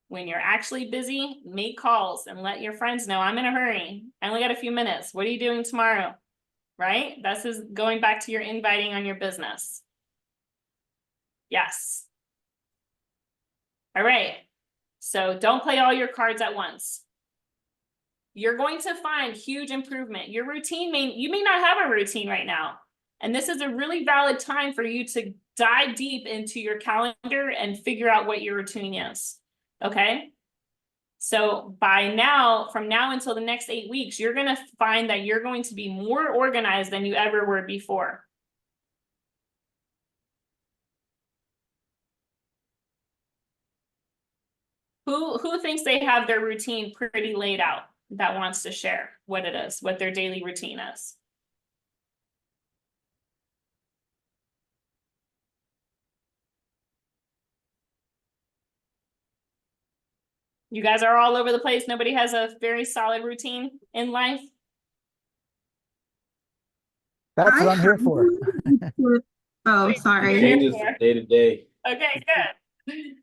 When you're actually busy, make calls and let your friends know, I'm in a hurry. I only got a few minutes. What are you doing tomorrow? Right? This is going back to your inviting on your business. Yes. All right. So don't play all your cards at once. You're going to find huge improvement. Your routine you may not have a routine right now. And this is a really valid time for you to dive deep into your calendar and figure out what your routine is. Okay? So from now until the next 8 weeks, you're going to find that you're going to be more organized than you ever were before. Who thinks they have their routine pretty laid out that wants to share what it is, what their daily routine is? You guys are all over the place. Nobody has a very solid routine in life. That's what I'm here for. Oh, sorry. You're here Changes for. day to day. Okay, good.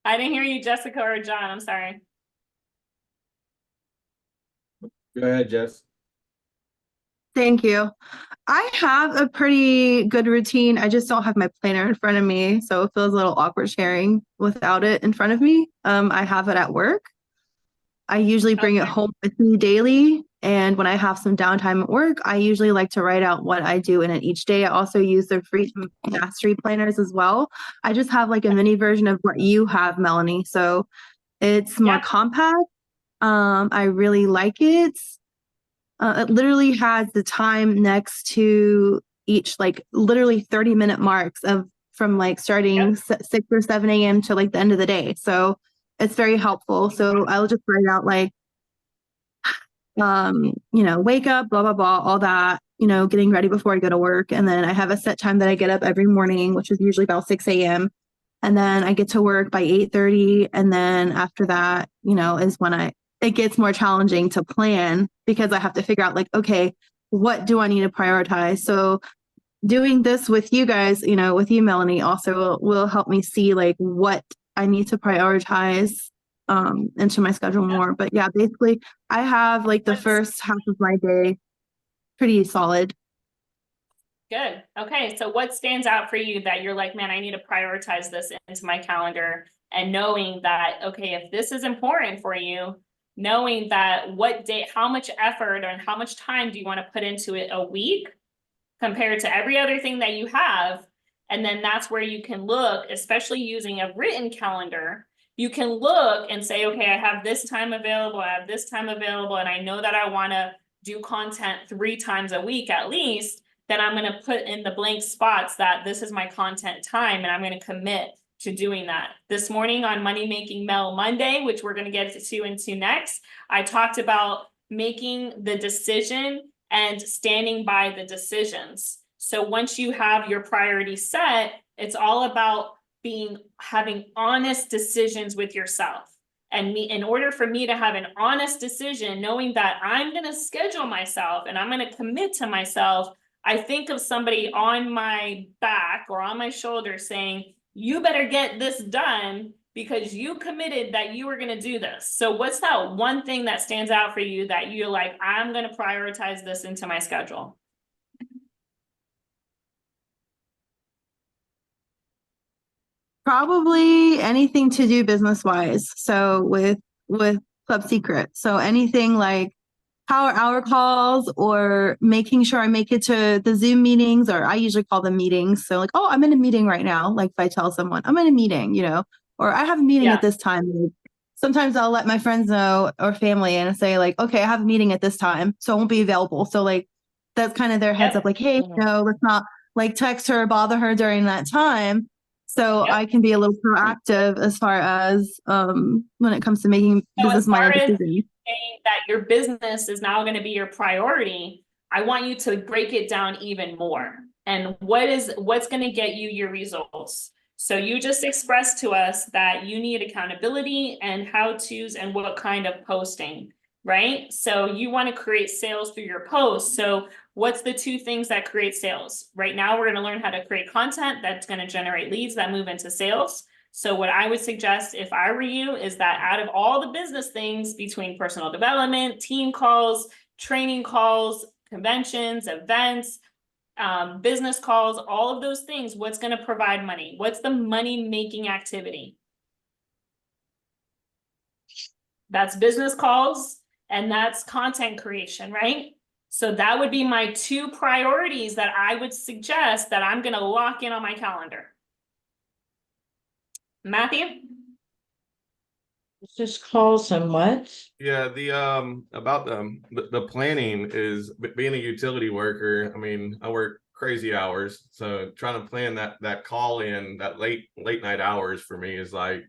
I didn't hear you, Jessica or John. I'm sorry. Go ahead, Jess. Thank you. I have a pretty good routine. I just don't have my planner in front of me, so it feels a little awkward sharing without it in front of me. I have it at work. I usually bring it home with me daily, and when I have some downtime at work, I usually like to write out what I do in it each day. I also use the free mastery planners as well. I just have like a mini version of what you have, Melanie. So it's more compact. I really like it. It literally has the time next to each, like literally 30-minute marks from like starting 6 or 7 a.m. to like the end of the day. So it's very helpful. So I'll just write out like, wake up, blah, blah, blah, all that, getting ready before I go to work. And then I have a set time that I get up every morning, which is usually about 6 a.m. And then I get to work by 8:30. And then after that, is when it gets more challenging to plan because I have to figure out like, okay, what do I need to prioritize? So doing this with you guys, with you, Melanie, also will help me see like what I need to prioritize into my schedule more. But yeah, basically I have like the first half of my day pretty solid. Good. Okay. So what stands out for you that you're like, man, I need to prioritize this into my calendar, and knowing that, okay, if this is important for you, knowing that what day, how much effort and how much time do you want to put into it a week compared to every other thing that you have. And then that's where you can look, especially using a written calendar, you can look and say, okay, I have this time available, I have this time available, and I know that I want to do content 3 times a week at least. Then I'm going to put in the blank spots that this is my content time, and I'm going to commit to doing that. This morning on Money Making Mel Monday, which we're going to get into next, I talked about making the decision and standing by the decisions. So once you have your priorities set, it's all about having honest decisions with yourself. And in order for me to have an honest decision, knowing that I'm going to schedule myself and I'm going to commit to myself, I think of somebody on my back or on my shoulder saying, you better get this done because you committed that you were gonna do this. So what's that one thing that stands out for you that you're like, I'm gonna prioritize this into my schedule? Probably anything to do business wise. So with Club Secret. So anything like power hour calls or making sure I make it to the Zoom meetings, or I usually call them meetings. So like, oh, I'm in a meeting right now. Like if I tell someone I'm in a meeting, you know, or I have a meeting Yeah. at this time. Sometimes I'll let my friends know or family and say like, okay, I have a meeting at this time, so I won't be available. So like that's kind of their heads Yep. up, like, hey, no, let's not like text her or bother her during that time. So Yep. I can be a little proactive as far as when it comes to making So as business-minded far as decisions. saying that your business is now going to be your priority, I want you to break it down even more. And what's going to get you your results? So you just expressed to us that you need accountability and how-tos and what kind of posting, right? So you want to create sales through your posts. So what's the two things that create sales? Right now, we're going to learn how to create content that's going to generate leads that move into sales. So what I would suggest if I were you is that out of all the business things between personal development, team calls, training calls, conventions, events, business calls, all of those things, what's going to provide money? What's the money making activity? That's business calls and that's content creation, right? So that would be my two priorities that I would suggest that I'm going to lock in on my calendar. Matthew? Just calls and what? Yeah, the about the planning is being a utility worker. I mean, I work crazy hours, so trying to plan that call in that late night hours for me is like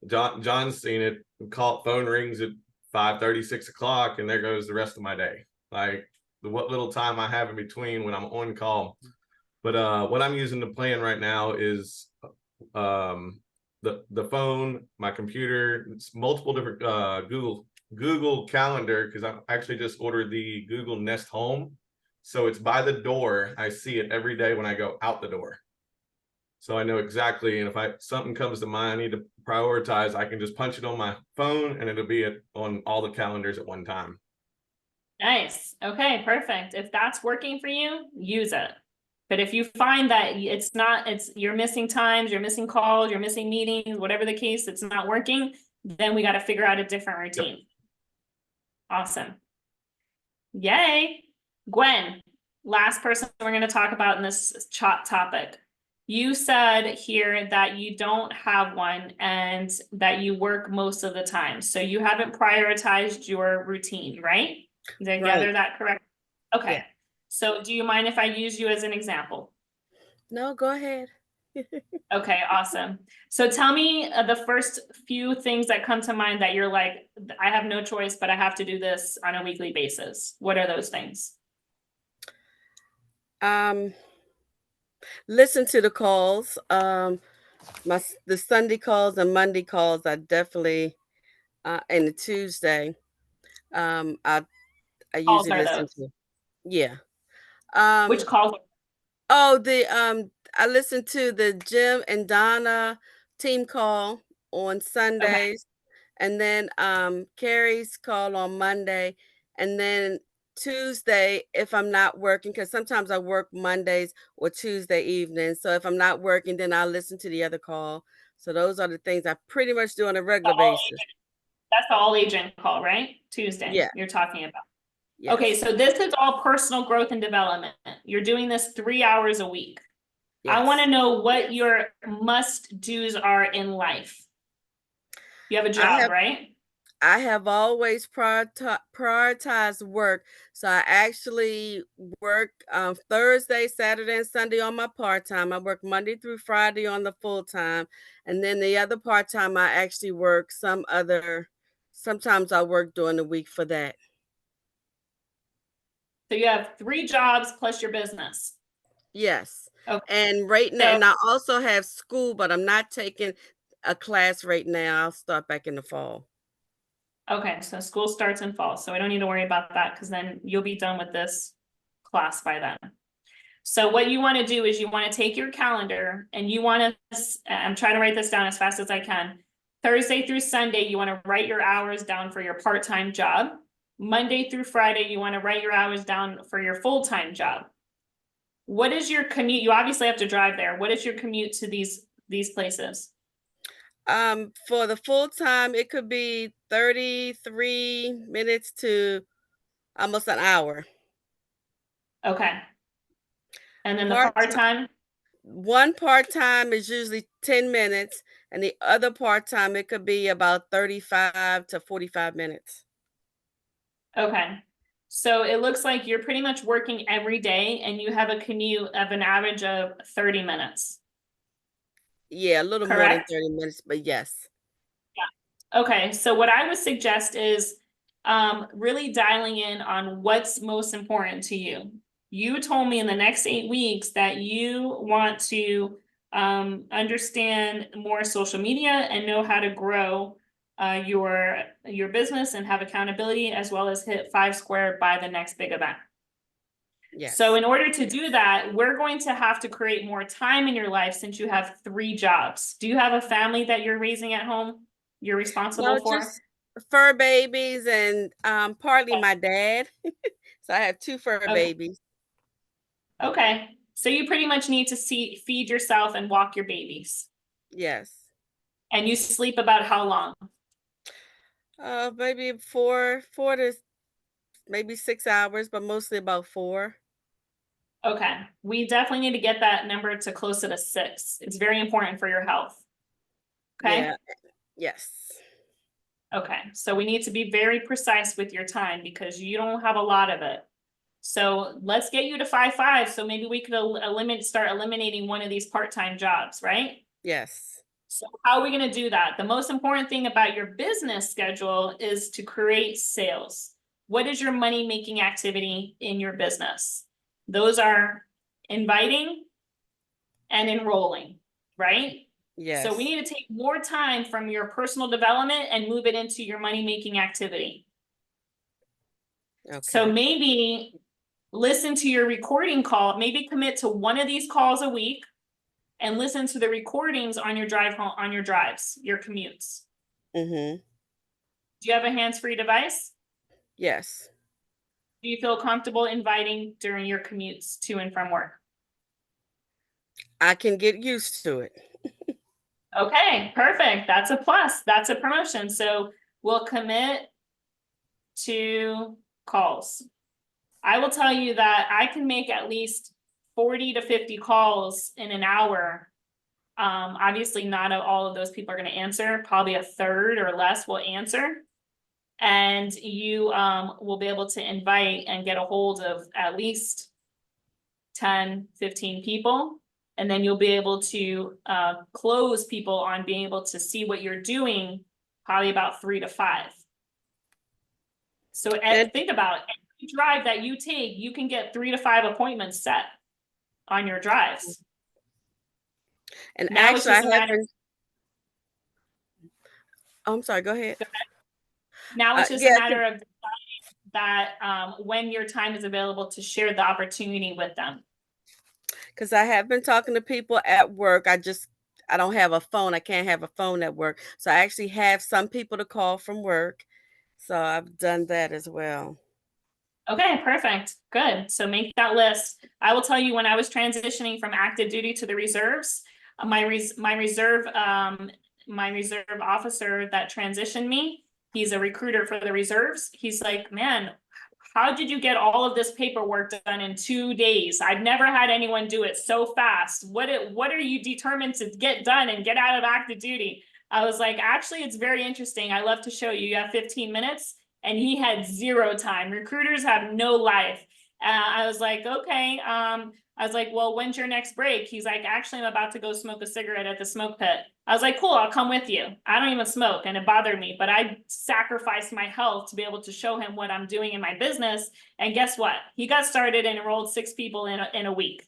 John's seen it. Phone rings at 5:30, 6 o'clock, and there goes the rest of my day. Like what little time I have in between when I'm on call. But what I'm using to plan right now is the phone, my computer, it's multiple different Google Calendar, because I actually just ordered the Google Nest Home. So it's by the door. I see it every day when I go out the door. So I know exactly, and if something comes to mind, I need to prioritize, I can just punch it on my phone and it'll be on all the calendars at one time. Nice. Okay, perfect. If that's working for you, use it. But if you find that you're missing times, you're missing calls, you're missing meetings, whatever the case, it's not working, then we got to figure out a different routine. Yep. Awesome. Yay. Gwen, last person we're going to talk about in this topic. You said here that you don't have one and that you work most of the time. So you haven't prioritized your routine, right? Did I gather that correct? Okay. Yeah. So do you mind if I use you as an example? No, go ahead. Okay, awesome. So tell me the first few things that come to mind that you're like, I have no choice, but I have to do this on a weekly basis. What are those things? Listen to the calls. The Sunday calls and Monday calls, I definitely, and the Tuesday, I usually listen to. Yeah. Which calls? Oh, I listen to the Jim and Donna team call on Sundays, and then Carrie's call on Monday, and then Tuesday if I'm not working, because sometimes I work Mondays or Tuesday evenings. So if I'm not working, then I'll listen to the other call. So those are the things I pretty much do on a regular basis. That's the all agent call, right? Tuesday. Yeah. You're talking about. Yes. Okay, so this is all personal growth and development. You're doing this 3 hours a week. Yes. I want to know what your must-dos are in life. You have a job, right? I have always prioritized work. So I actually work Thursday, Saturday, and Sunday on my part-time. I work Monday through Friday on the full-time. And then the other part-time, I actually work sometimes I work during the week for that. So you have 3 jobs plus your business. Yes. Okay. And right now, and I also have school, but I'm not taking a class right now. I'll start back in the fall. Okay, so school starts in fall, so we don't need to worry about that because then you'll be done with this class by then. So what you want to do is you want to take your calendar and you want to, I'm trying to write this down as fast as I can. Thursday through Sunday, you want to write your hours down for your part-time job. Monday through Friday, you want to write your hours down for your full-time job. What is your commute? You obviously have to drive there. What is your commute to these places? For the full time, it could be 33 minutes to almost an hour. Okay. And then the Part part-time? One part time is usually 10 minutes, and the other part time, it could be about 35 to 45 minutes. Okay. So it looks like you're pretty much working every day and you have a commute of an average of 30 minutes. Yeah, a little more than Correct? 30 minutes, but yes. Okay, so what I would suggest is really dialing in on what's most important to you. You told me in the next 8 weeks that you want to understand more social media and know how to grow your business and have accountability, as well as hit 5 square by the next big event. Yes. So in order to do that, we're going to have to create more time in your life since you have 3 jobs. Do you have a family that you're raising at home? You're responsible No, for? just fur babies and partly my dad. So I have 2 fur Okay. babies. Okay, so you pretty much need to feed yourself and walk your babies. Yes. And you sleep about how long? Maybe four to maybe 6 hours, but mostly about 4. Okay, we definitely need to get that number to closer to 6. It's very important for your health. Okay? Yeah. Yes. Okay, so we need to be very precise with your time because you don't have a lot of it. So let's get you to 5.5. So maybe we could start eliminating one of these part-time jobs, right? Yes. So how are we going to do that? The most important thing about your business schedule is to create sales. What is your money-making activity in your business? Those are inviting and enrolling, right? Yes. So we need to take more time from your personal development and move it into your money-making activity. Okay. So maybe listen to your recording call, maybe commit to one of these calls a week and listen to the recordings on your drive home, on your drives, your commutes. Mm-hmm. Do you have a hands-free device? Yes. Do you feel comfortable inviting during your commutes to and from work? I can get used to it. Okay, perfect. That's a plus. That's a promotion. So we'll commit to calls. I will tell you that I can make at least 40 to 50 calls in an hour. Obviously not all of those people are going to answer. Probably a third or less will answer. And you will be able to invite and get a hold of at least 10, 15 people. And then you'll be able to close people on being able to see what you're doing, probably about 3 to 5. So think about it. Every drive that you take, you can get 3 to 5 appointments set on your drives. And Now it's actually, just a matter. Oh, I'm sorry. Go ahead. Now it's just yeah, a matter of deciding that when your time is available to share the opportunity with them. Because I have been talking to people at work. I don't have a phone. I can't have a phone at work. So I actually have some people to call from work. So I've done that as well. Okay, perfect. Good. So make that list. I will tell you, when I was transitioning from active duty to the reserves, my reserve officer that transitioned me, he's a recruiter for the reserves. He's like, man, how did you get all of this paperwork done in 2 days? I've never had anyone do it so fast. What are you determined to get done and get out of active duty? I was like, actually, it's very interesting. I love to show you. You have 15 minutes. And he had 0 time. Recruiters have no life. I was like, okay. I was like, well, when's your next break? He's like, actually, I'm about to go smoke a cigarette at the smoke pit. I was like, cool, I'll come with you. I don't even smoke, and it bothered me, but I sacrificed my health to be able to show him what I'm doing in my business. And guess what? He got started and enrolled 6 people in a week.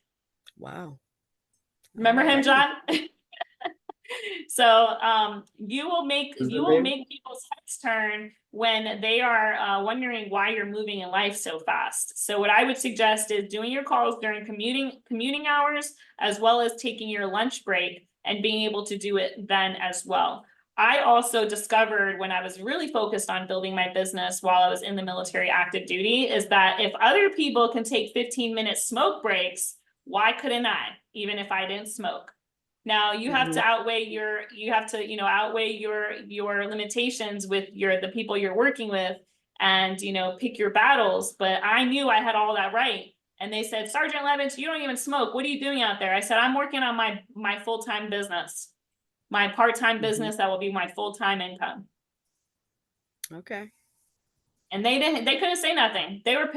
Wow. Remember him, John? So you will make people's heads turn when they are wondering why you're moving in life so fast. So what I would suggest is doing your calls during commuting hours, as well as taking your lunch break and being able to do it then as well. I also discovered when I was really focused on building my business while I was in the military active duty is that if other people can take 15-minute smoke breaks, why couldn't I, even if I didn't smoke? Now you have to outweigh your, outweigh your limitations with the people you're working with and, pick your battles. But I knew I had all that right. And they said, Sergeant Levitz, you don't even smoke. What are you doing out there? I said, I'm working on my full-time business. My part-time business that will be my full-time income. Okay. And they couldn't say nothing. They were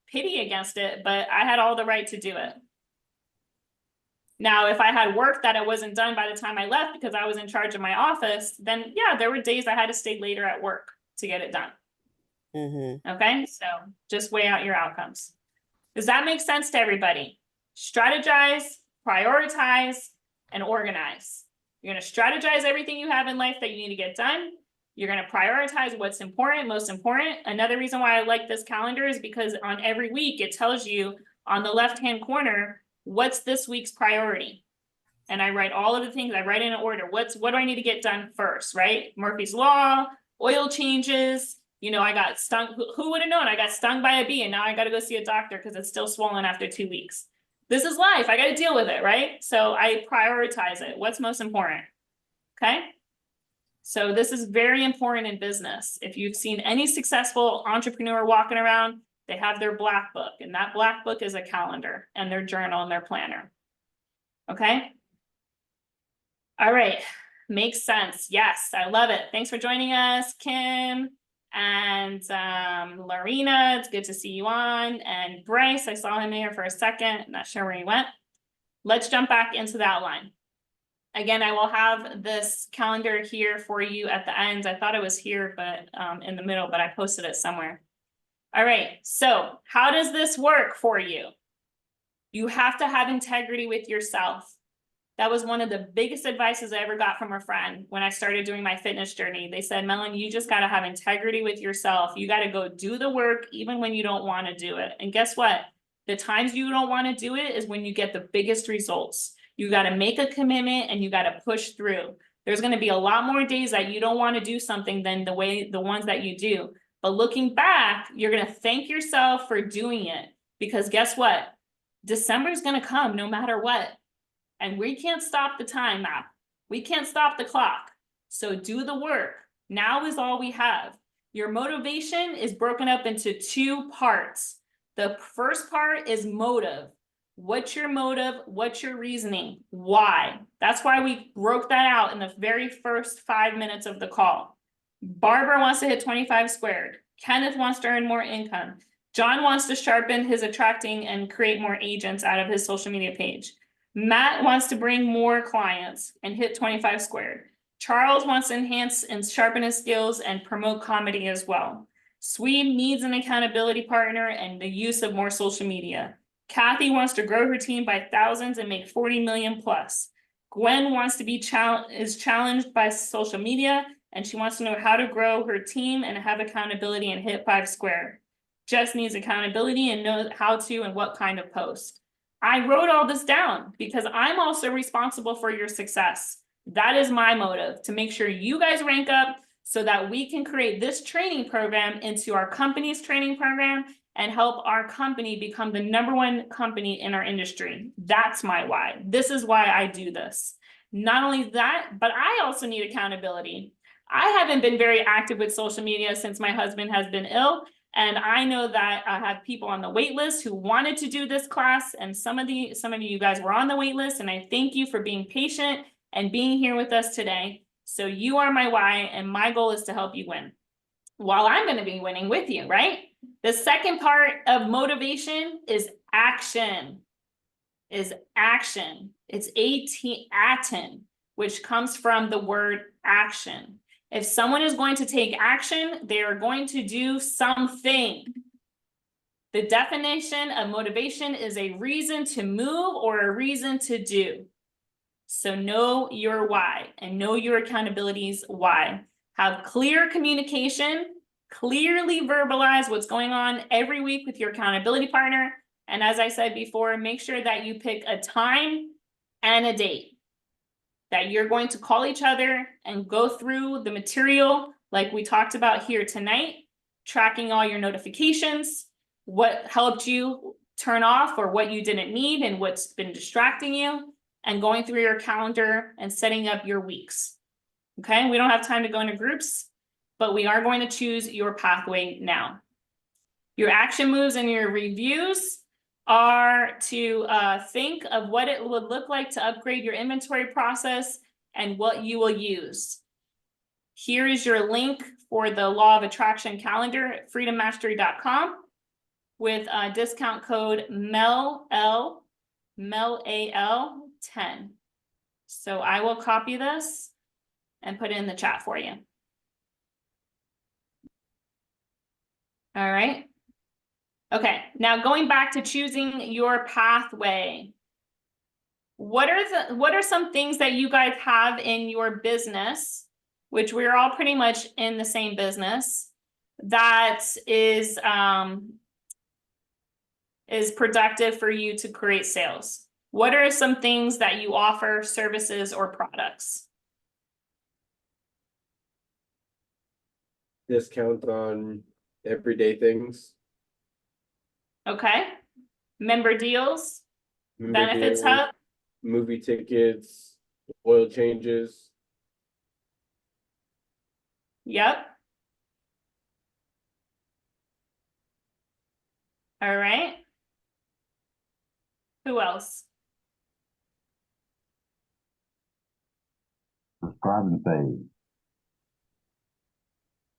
pity against it, but I had all the right to do it. Now, if I had work that it wasn't done by the time I left because I was in charge of my office, then yeah, there were days I had to stay later at work to get it done. Okay, so just weigh out your outcomes. Does that make sense to everybody? Strategize, prioritize, and organize. You're going to strategize everything you have in life that you need to get done. You're going to prioritize what's important, most important. Another reason why I like this calendar is because on every week, it tells you on the left-hand corner, what's this week's priority? And I write all of the things, I write in order. What do I need to get done first, right? Murphy's Law, oil changes. I got stung. Who would have known? I got stung by a bee and now I got to go see a doctor because it's still swollen after 2 weeks. This is life. I got to deal with it, right? So I prioritize it. What's most important? Okay. So this is very important in business. If you've seen any successful entrepreneur walking around, they have their black book, and that black book is a calendar and their journal and their planner. Okay. All right. Makes sense. Yes, I love it. Thanks for joining us, Kim. And Lorena, it's good to see you on. And Bryce, I saw him here for a second. Not sure where he went. Let's jump back into the outline. Again, I will have this calendar here for you at the end. I thought it was here, but in the middle, but I posted it somewhere. All right, so how does this work for you? You have to have integrity with yourself. That was one of the biggest advices I ever got from a friend when I started doing my fitness journey. They said, Melanie, you just got to have integrity with yourself. You got to go do the work even when you don't want to do it. And guess what? The times you don't want to do it is when you get the biggest results. You got to make a commitment and you got to push through. There's going to be a lot more days that you don't want to do something than the ones that you do. But looking back, you're going to thank yourself for doing it because guess what? December is going to come no matter what. And we can't stop the time now. We can't stop the clock. So do the work. Now is all we have. Your motivation is broken up into 2 parts. The first part is motive. What's your motive? What's your reasoning? Why? That's why we broke that out in the very first 5 minutes of the call. Barbara wants to hit 25 squared. Kenneth wants to earn more income. John wants to sharpen his attracting and create more agents out of his social media page. Matt wants to bring more clients and hit 25 squared. Charles wants to enhance and sharpen his skills and promote comedy as well. Swede needs an accountability partner and the use of more social media. Kathy wants to grow her team by thousands and make 40 million plus. Gwen wants to be challenged by social media and she wants to know how to grow her team and have accountability and hit 5 squared. Jess needs accountability and knows how to and what kind of post. I wrote all this down because I'm also responsible for your success. That is my motive, to make sure you guys rank up so that we can create this training program into our company's training program and help our company become the #1 company in our industry. That's my why. This is why I do this. Not only that, but I also need accountability. I haven't been very active with social media since my husband has been ill. And I know that I have people on the wait list who wanted to do this class. And some of you guys were on the wait list. And I thank you for being patient and being here with us today. So you are my why. And my goal is to help you win while I'm going to be winning with you, right? The second part of motivation is action. It's atin, which comes from the word action. If someone is going to take action, they are going to do something. The definition of motivation is a reason to move or a reason to do. So know your why and know your accountabilities why. Have clear communication, clearly verbalize what's going on every week with your accountability partner. And as I said before, make sure that you pick a time and a date. that you're going to call each other and go through the material like we talked about here tonight, tracking all your notifications, what helped you turn off or what you didn't need and what's been distracting you, and going through your calendar and setting up your weeks. Okay, we don't have time to go into groups, but we are going to choose your pathway now. Your action moves and your reviews are to think of what it would look like to upgrade your inventory process and what you will use. Here is your link for the Law of Attraction calendar at freedommastery.com with discount code MEL-AL 10. So I will copy this and put it in the chat for you. All right. Okay, now going back to choosing your pathway. What are some things that you guys have in your business, which we're all pretty much in the same business, that is productive for you to create sales? What are some things that you offer, services or products? Discounts on everyday things. Okay. Member deals, Member benefits deals, hub. movie tickets, oil changes. Yep. All right. Who else? Subscribe and save.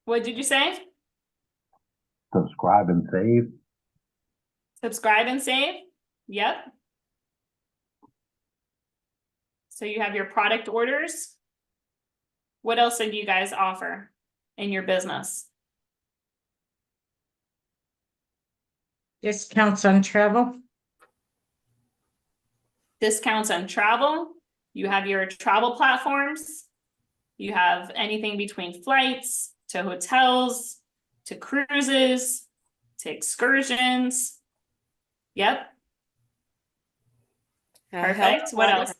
What did you say? Subscribe and save. Subscribe and save. Yep. So you have your product orders. What else do you guys offer in your business? Discounts on travel. Discounts on travel. You have your travel platforms. You have anything between flights to hotels, to cruises, to excursions. Yep. Perfect. What else?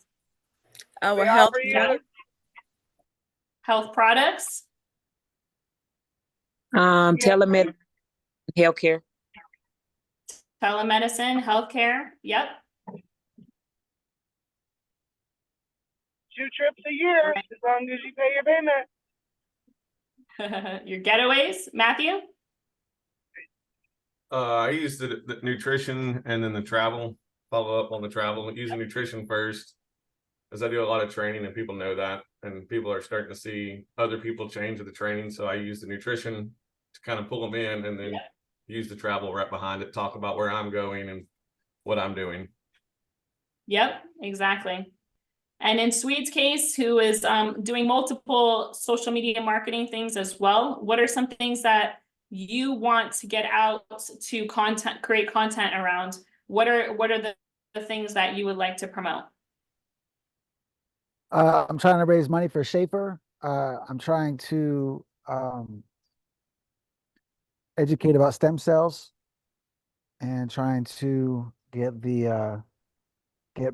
Our We health offer you- products. Health products. Telemed, healthcare. Telemedicine, healthcare. Yep. 2 trips a year, as long as you pay your payment. Your getaways, Matthew. I use the nutrition and then the travel, follow up on the travel, using nutrition first, as I do a lot of training and people know that, and people are starting to see other people change with the training. So I use the nutrition to kind of pull them in, and then use the travel right behind it, talk about where I'm going and what I'm doing. Yep, exactly. And in Swede's case, who is doing multiple social media marketing things as well, what are some things that you want to get out to create content around? What are the things that you would like to promote? I'm trying to raise money for Schaefer. I'm trying to educate about stem cells, and trying to get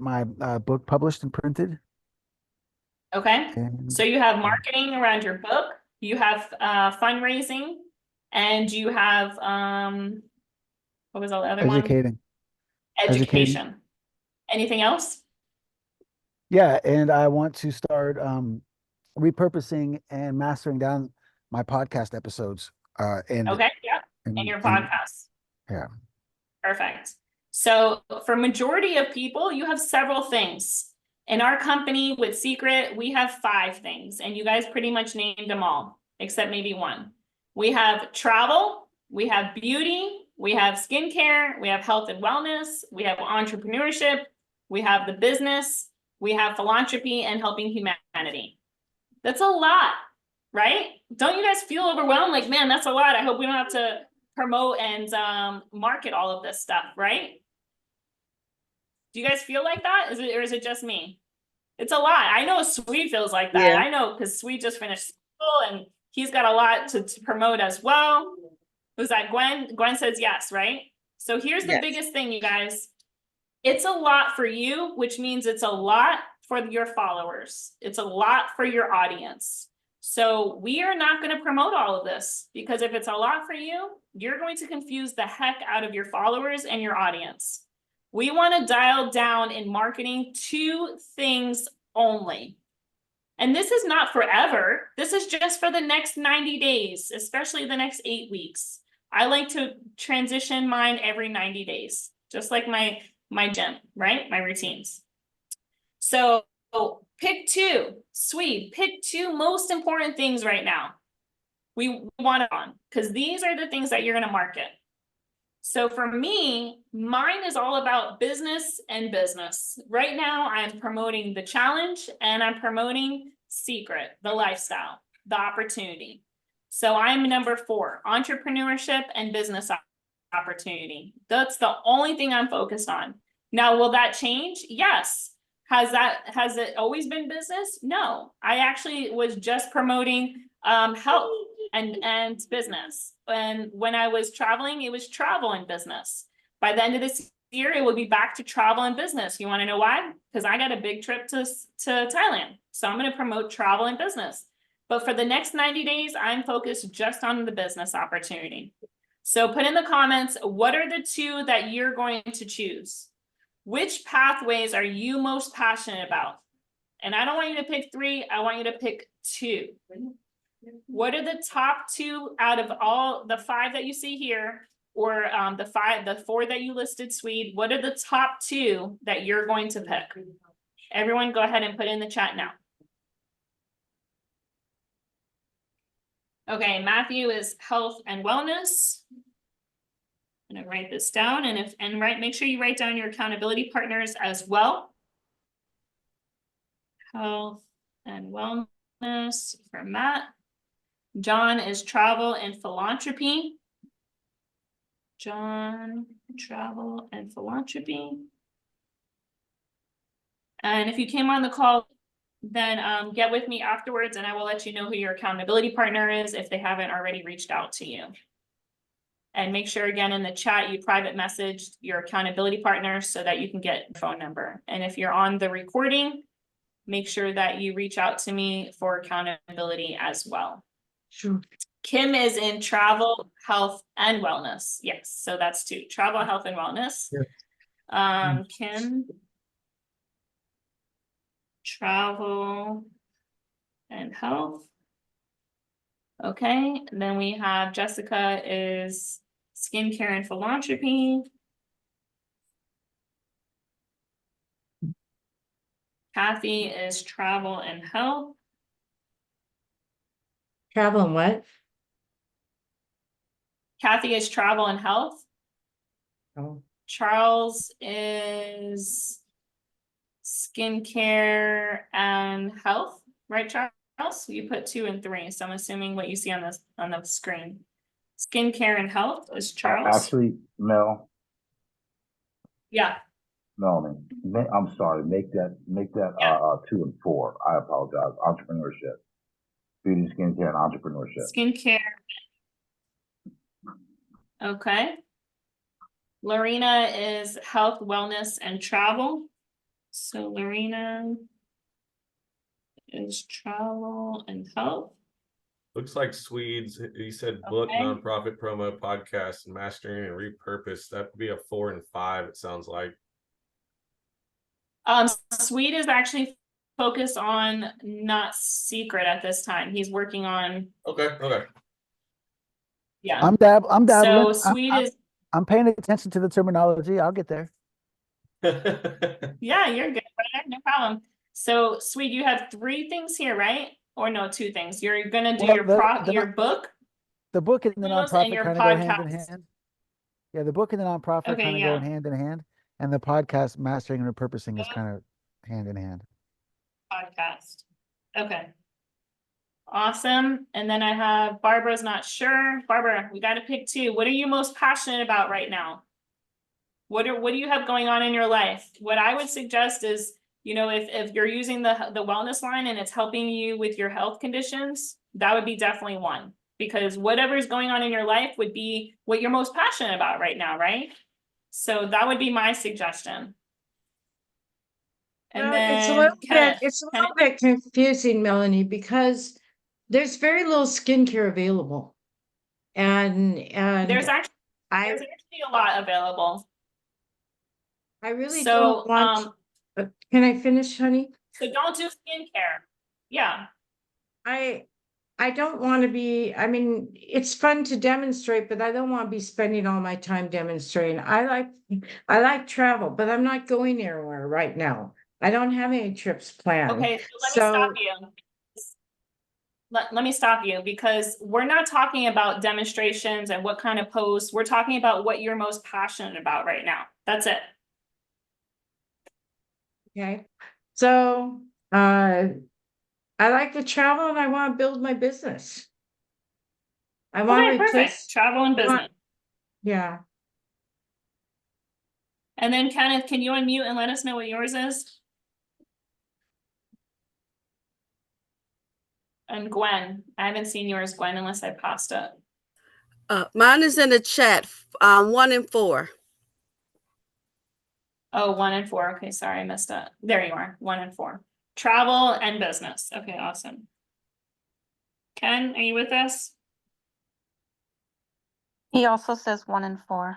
my book published and printed. Okay, And so you have marketing around your book, you have fundraising, and you have what was the other one? educating. Education. Anything else? Yeah, and I want to start repurposing and mastering down my podcast episodes. And Okay, yeah, in your podcast. Yeah. Perfect. So for majority of people, you have several things. In our company with Secret, we have 5 things, and you guys pretty much named them all, except maybe one. We have travel, we have beauty, we have skincare, we have health and wellness, we have entrepreneurship, we have the business, we have philanthropy and helping humanity. That's a lot, right? Don't you guys feel overwhelmed? Like, man, that's a lot. I hope we don't have to promote and market all of this stuff, right? Do you guys feel like that? Or is it just me? It's a lot. I know Swede feels like that. Yeah. I know because Swede just finished school and he's got a lot to promote as well. Was that Gwen? Gwen says yes, right? So here's the Yes. biggest thing, you guys. It's a lot for you, which means it's a lot for your followers. It's a lot for your audience. So we are not going to promote all of this, because if it's a lot for you, you're going to confuse the heck out of your followers and your audience. We want to dial down in marketing 2 things only. And this is not forever. This is just for the next 90 days, especially the next 8 weeks. I like to transition mine every 90 days, just like my gym, right? My routines. So pick 2, Swede, pick 2 most important things right now. We want it on, because these are the things that you're going to market. So for me, mine is all about business and business. Right now, I'm promoting the challenge and I'm promoting secret, the lifestyle, the opportunity. So I'm number 4, entrepreneurship and business opportunity. That's the only thing I'm focused on. Now, will that change? Yes. Has it always been business? No, I actually was just promoting health and business. And when I was traveling, it was travel and business. By the end of this year, it will be back to travel and business. You want to know why? Because I got a big trip to Thailand. So I'm going to promote travel and business. But for the next 90 days, I'm focused just on the business opportunity. So put in the comments, what are the 2 that you're going to choose? Which pathways are you most passionate about? And I don't want you to pick 3, I want you to pick 2. What are the top 2 out of all the 5 that you see here, or the 4 that you listed, Swede? What are the top 2 that you're going to pick? Everyone go ahead and put in the chat now. Okay, Matthew is health and wellness. I'm gonna write this down, and make sure you write down your accountability partners as well. Health and wellness for Matt. John is travel and philanthropy. John, travel and philanthropy. And if you came on the call, then get with me afterwards and I will let you know who your accountability partner is if they haven't already reached out to you. And make sure again in the chat, you private message your accountability partner so that you can get a phone number. And if you're on the recording, make sure that you reach out to me for accountability as well. Sure. Kim is in travel, health, and wellness. Yes, so that's 2, travel, health, and wellness. Yeah. Kim, travel and health. Okay, and then we have Jessica is skincare and philanthropy. Kathy is travel and health. Travel and what? Kathy is travel and health. Oh, Charles is skincare and health, right, Charles? You put 2 and 3, so I'm assuming what you see on the screen. Skincare and health is Charles. Actually, Mel, Yeah. Melanie, I'm sorry. Make that Yeah. 2 and 4. I apologize. Entrepreneurship, beauty, skincare, and entrepreneurship. Skincare. Okay. Lorena is health, wellness, and travel. So Lorena is travel and health. Looks like Swedes, he said book, Okay. nonprofit promo, podcast, and mastering and repurpose. That would be a 4 and 5, it sounds like. Swede is actually focused on not secret at this time. He's working on, Okay. yeah. I'm dabbling. So Swede is, I'm paying attention to the terminology. I'll get there. yeah, you're good, brother, no problem. So Swede, you have 3 things here, right? Or no, 2 things. You're gonna do Well, your book. The book and the and nonprofit your kind of go hand in podcast. hand. Yeah, the book and the nonprofit Okay, kind of yeah. go hand in hand, and the podcast mastering and repurposing is kind of hand in hand. Podcast. Okay. Awesome. And then I have Barbara's not sure. Barbara, we got to pick 2. What are you most passionate about right now? What do you have going on in your life? What I would suggest is, you know, if you're using the wellness line and it's helping you with your health conditions, that would be definitely one, because whatever's going on in your life would be what you're most passionate about right now, right? So that would be my suggestion. And Well, it's a then little Kenneth. it's a little bit confusing, Melanie, because there's very little skincare available. And There's I actually a lot available. I really So, don't want, can I finish, honey? so don't do skincare. Yeah. I don't want to be, I mean, it's fun to demonstrate, but I don't want to be spending all my time demonstrating. I like travel, but I'm not going anywhere right now. I don't have any trips planned. Okay, so let me stop you. Let me stop you because we're not talking about demonstrations and what kind of posts. We're talking about what you're most passionate about right now. That's it. Okay, so I like to travel and I want to build my business. I want to Okay, perfect. replace, Travel and business. yeah. And then Kenneth, can you unmute and let us know what yours is? And Gwen, I haven't seen yours, Gwen, unless I passed it. Mine is in the chat, 1 and 4. Oh, 1 and 4. Okay, sorry, I missed it. There you are, 1 and 4. Travel and business. Okay, awesome. Ken, are you with us? He also says 1 and 4.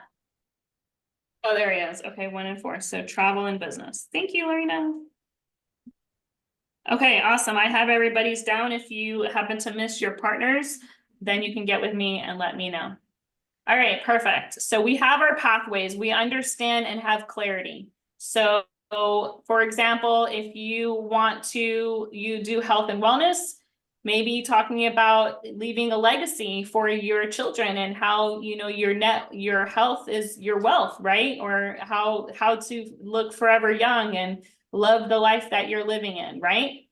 Oh, there he is. Okay, 1 and 4. So travel and business. Thank you, Lorena. Okay, awesome. I have everybody's down. If you happen to miss your partners, then you can get with me and let me know. All right, perfect. So we have our pathways. We understand and have clarity. So for example, if you do health and wellness, maybe talking about leaving a legacy for your children and how, your health is your wealth, right? Or how to look forever young and love the life that you're living in, right?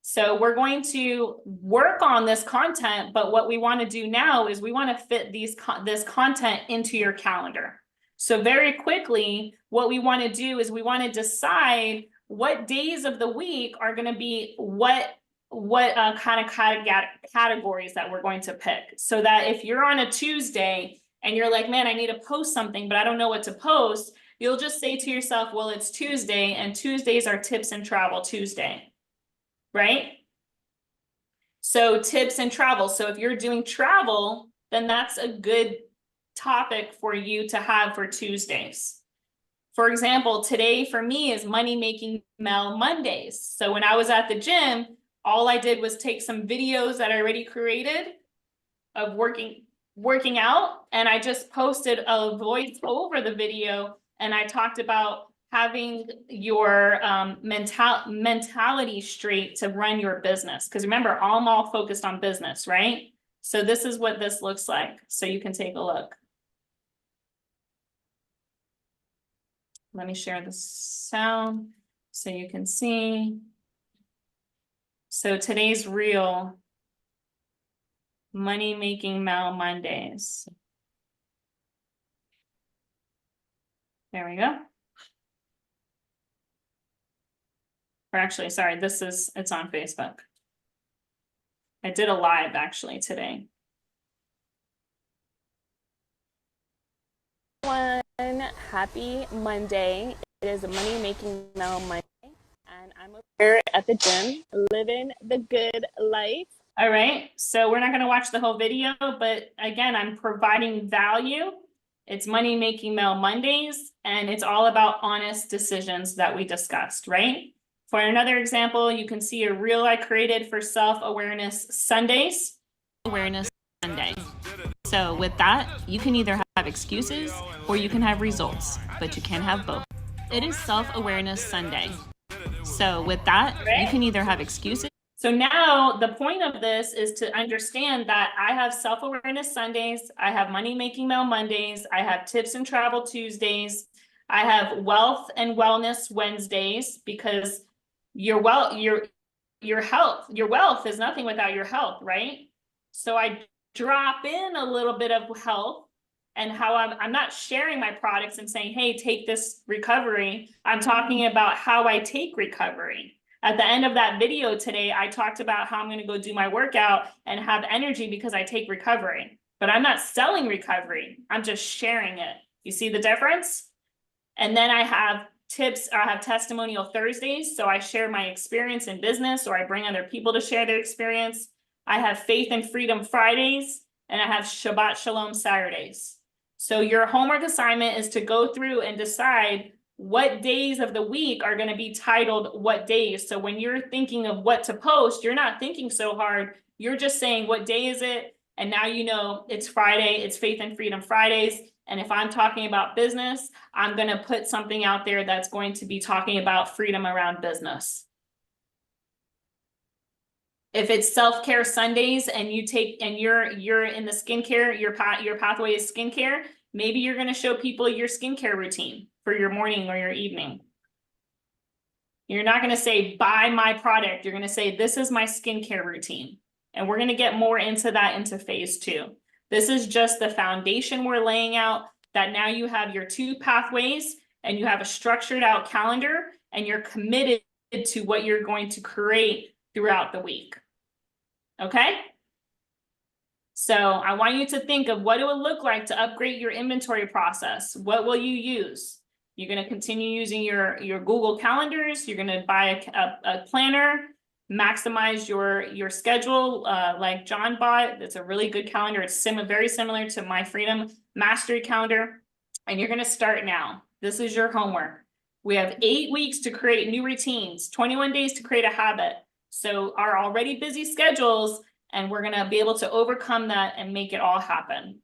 So we're going to work on this content, but what we want to do now is we want to fit this content into your calendar. So very quickly, what we want to do is we want to decide what days of the week are going to be what kind of categories that we're going to pick. So that if you're on a Tuesday and you're like, man, I need to post something, but I don't know what to post, you'll just say to yourself, well, it's Tuesday, and Tuesdays are Tips and Travel Tuesday. Right? So tips and travel. So if you're doing travel, then that's a good topic for you to have for Tuesdays. For example, today for me is Money Making Mel Mondays. So when I was at the gym, all I did was take some videos that I already created of working out, and I just posted a voice over the video, and I talked about having your mentality straight to run your business. Because remember, I'm all focused on business, right? So this is what this looks like. So you can take a look. Let me share the sound so you can see. So today's reel, Money Making Mel Mondays. There we go. Or actually, sorry, it's on Facebook. I did a live actually today. Everyone, happy Monday. It is a Money Making Mel Monday, and I'm over here at the gym living the good life. All right, so we're not going to watch the whole video, but again, I'm providing value. It's Money Making Mel Mondays, and it's all about honest decisions that we discussed, right? For another example, you can see a reel I created for Self-Awareness Sundays. Awareness Sunday. So with that, you can either have excuses or you can have results, but you can't have both. It is Self-Awareness Sunday. So with that, you can either have excuses. So now the point of this is to understand that I have Self-Awareness Sundays, I have Money Making Mel Mondays, I have Tips and Travel Tuesdays, I have Wealth and Wellness Wednesdays, because your wealth is nothing without your health, right? So I drop in a little bit of health and how I'm not sharing my products and saying, hey, take this recovery. I'm talking about how I take recovery. At the end of that video today, I talked about how I'm going to go do my workout and have energy because I take recovery. But I'm not selling recovery. I'm just sharing it. You see the difference? And then I have tips. I have testimonial Thursdays, so I share my experience in business, or I bring other people to share their experience. I have Faith and Freedom Fridays, and I have Shabbat Shalom Saturdays. So your homework assignment is to go through and decide what days of the week are going to be titled what days. So when you're thinking of what to post, you're not thinking so hard. You're just saying, what day is it? And now you know it's Friday, it's Faith and Freedom Fridays. And if I'm talking about business, I'm going to put something out there that's going to be talking about freedom around business. If it's self-care Sundays and you're in the skincare, your pathway is skincare, maybe you're going to show people your skincare routine for your morning or your evening. You're not going to say, buy my product. You're going to say, this is my skincare routine. And we're going to get more into that into phase 2. This is just the foundation we're laying out, that now you have your 2 pathways and you have a structured out calendar and you're committed to what you're going to create throughout the week. Okay? So I want you to think of what it would look like to upgrade your inventory process. What will you use? You're going to continue using your Google calendars. You're going to buy a planner, maximize your schedule like John bought. It's a really good calendar. It's very similar to my Freedom Mastery calendar. And you're going to start now. This is your homework. We have 8 weeks to create new routines, 21 days to create a habit. So our already busy schedules, and we're going to be able to overcome that and make it all happen.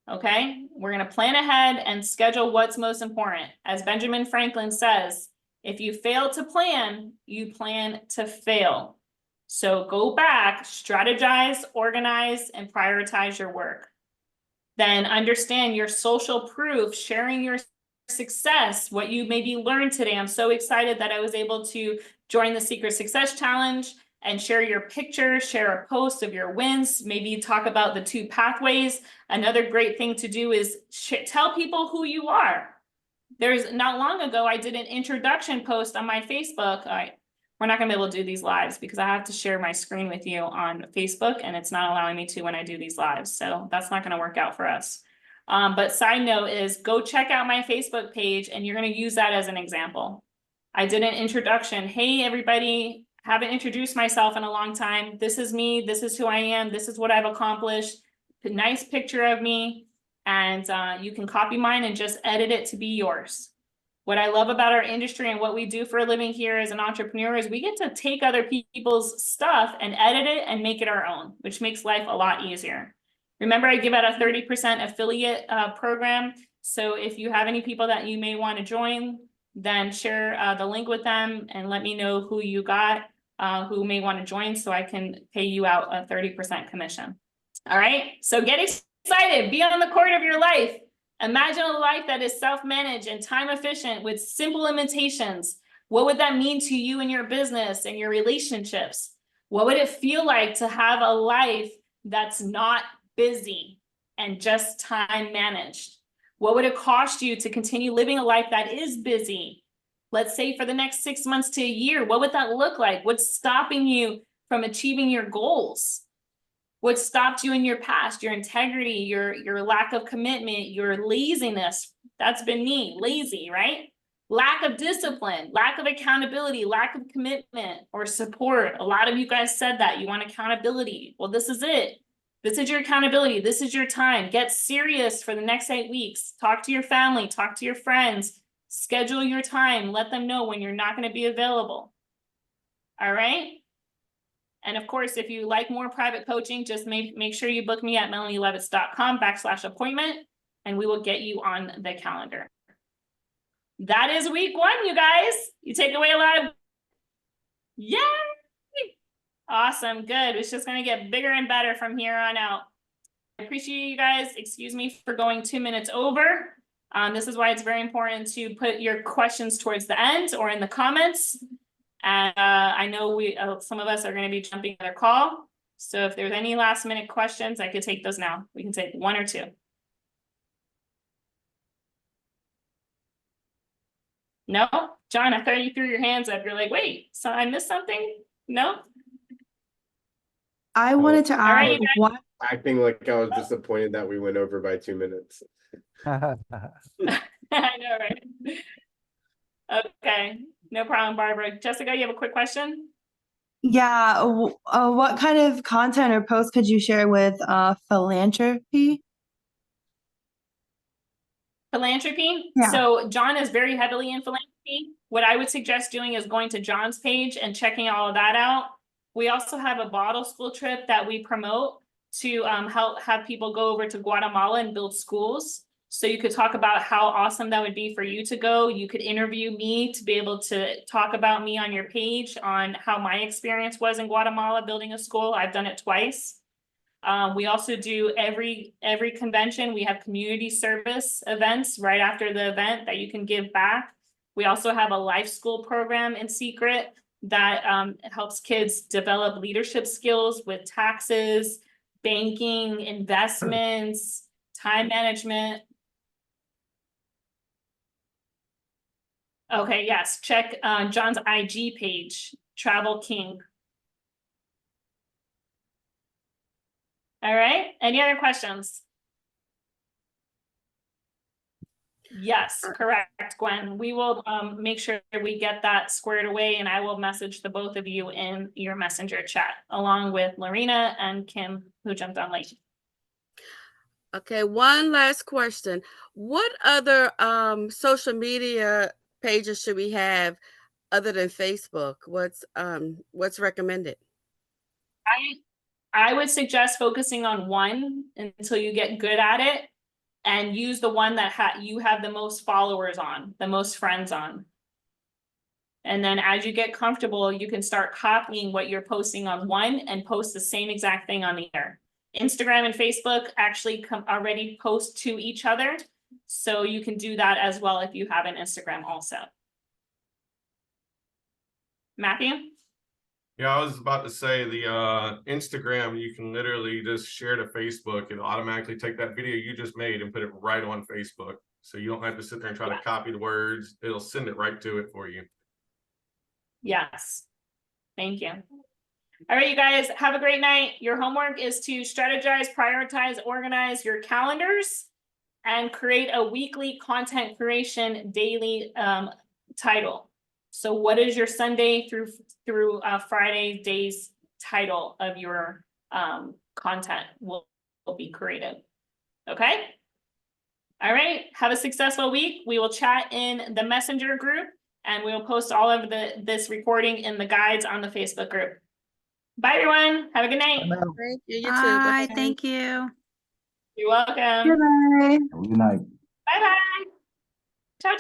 Okay, we're going to plan ahead and schedule what's most important. As Benjamin Franklin says, if you fail to plan, you plan to fail. So go back, strategize, organize, and prioritize your work. Then understand your social proof, sharing your success, what you maybe learned today. I'm so excited that I was able to join the Secret Success Challenge and share your picture, share a post of your wins, maybe talk about the 2 pathways. Another great thing to do is tell people who you are. There's not long ago, I did an introduction post on my Facebook. We're not gonna be able to do these lives because I have to share my screen with you on Facebook and it's not allowing me to when I do these lives. So that's not gonna work out for us. But side note is go check out my Facebook page and you're gonna use that as an example. I did an introduction. Hey, everybody, haven't introduced myself in a long time. This is me. This is who I am. This is what I've accomplished. A nice picture of me. And you can copy mine and just edit it to be yours. What I love about our industry and what we do for a living here as an entrepreneur is we get to take other people's stuff and edit it and make it our own, which makes life a lot easier. Remember, I give out a 30% affiliate program. So if you have any people that you may want to join, then share the link with them and let me know who you got, who may want to join so I can pay you out a 30% commission. All right, so get excited, be on the court of your life. Imagine a life that is self-managed and time efficient with simple limitations. What would that mean to you and your business and your relationships? What would it feel like to have a life that's not busy and just time managed? What would it cost you to continue living a life that is busy? Let's say for the next 6 months to a year, what would that look like? What's stopping you from achieving your goals? What stopped you in your past? Your integrity, your lack of commitment, your laziness. That's been me, lazy, right? Lack of discipline, lack of accountability, lack of commitment or support. A lot of you guys said that you want accountability. Well, this is it. This is your accountability. This is your time. Get serious for the next 8 weeks. Talk to your family, talk to your friends, schedule your time. Let them know when you're not going to be available. All right. And of course, if you like more private coaching, just make sure you book me at melanielevitz.com/appointment and we will get you on the calendar. That is week 1, you guys. You take away a lot of, yay! Awesome, good. It's just gonna get bigger and better from here on out. I appreciate you guys. Excuse me for going 2 minutes over. This is why it's very important to put your questions towards the end or in the comments. And I know some of us are going to be jumping on their call. So if there's any last minute questions, I could take those now. We can take 1 or 2. No? John, I thought you threw your hands up. You're like, wait, so I missed something? No? I wanted to right, add one. Acting like I was disappointed that we went over by 2 minutes. I know, right? Okay, no problem, Barbara. Jessica, you have a quick question? Yeah, what kind of content or posts could you share with philanthropy? Philanthropy. Yeah. So John is very heavily in philanthropy. What I would suggest doing is going to John's page and checking all of that out. We also have a bottle school trip that we promote to help have people go over to Guatemala and build schools. So you could talk about how awesome that would be for you to go. You could interview me to be able to talk about me on your page on how my experience was in Guatemala building a school. I've done it twice. We also do every convention, we have community service events right after the event that you can give back. We also have a life school program in secret that helps kids develop leadership skills with taxes, banking, investments, time management. Okay, yes, check John's IG page, Travel King. All right, any other questions? Yes, correct, Gwen. We will make sure we get that squared away, and I will message the both of you in your messenger chat, along with Lorena and Kim, who jumped on late. Okay, one last question. What other social media pages should we have other than Facebook? What's recommended? I would suggest focusing on one until you get good at it, and use the one that you have the most followers on, the most friends on. And then as you get comfortable, you can start copying what you're posting on one and post the same exact thing on the other. Instagram and Facebook actually already post to each other. So you can do that as well if you have an Instagram also. Matthew? Yeah, I was about to say the Instagram, you can literally just share to Facebook. It'll automatically take that video you just made and put it right on Facebook. So you don't have to sit there and try to copy the words. It'll send it right to it for you. Yes. Thank you. All right, you guys, have a great night. Your homework is to strategize, prioritize, organize your calendars, and create a weekly content creation daily title. So what is your Sunday through Friday days title of your content will be created. Okay. All right. Have a successful week. We will chat in the messenger group, and we'll post all of this recording in the guides on the Facebook group. Bye, everyone. Have a good night. Thank you. You too. Bye, Bye-bye. thank you. You're welcome. Bye. Good night. Bye-bye. Ciao, ciao.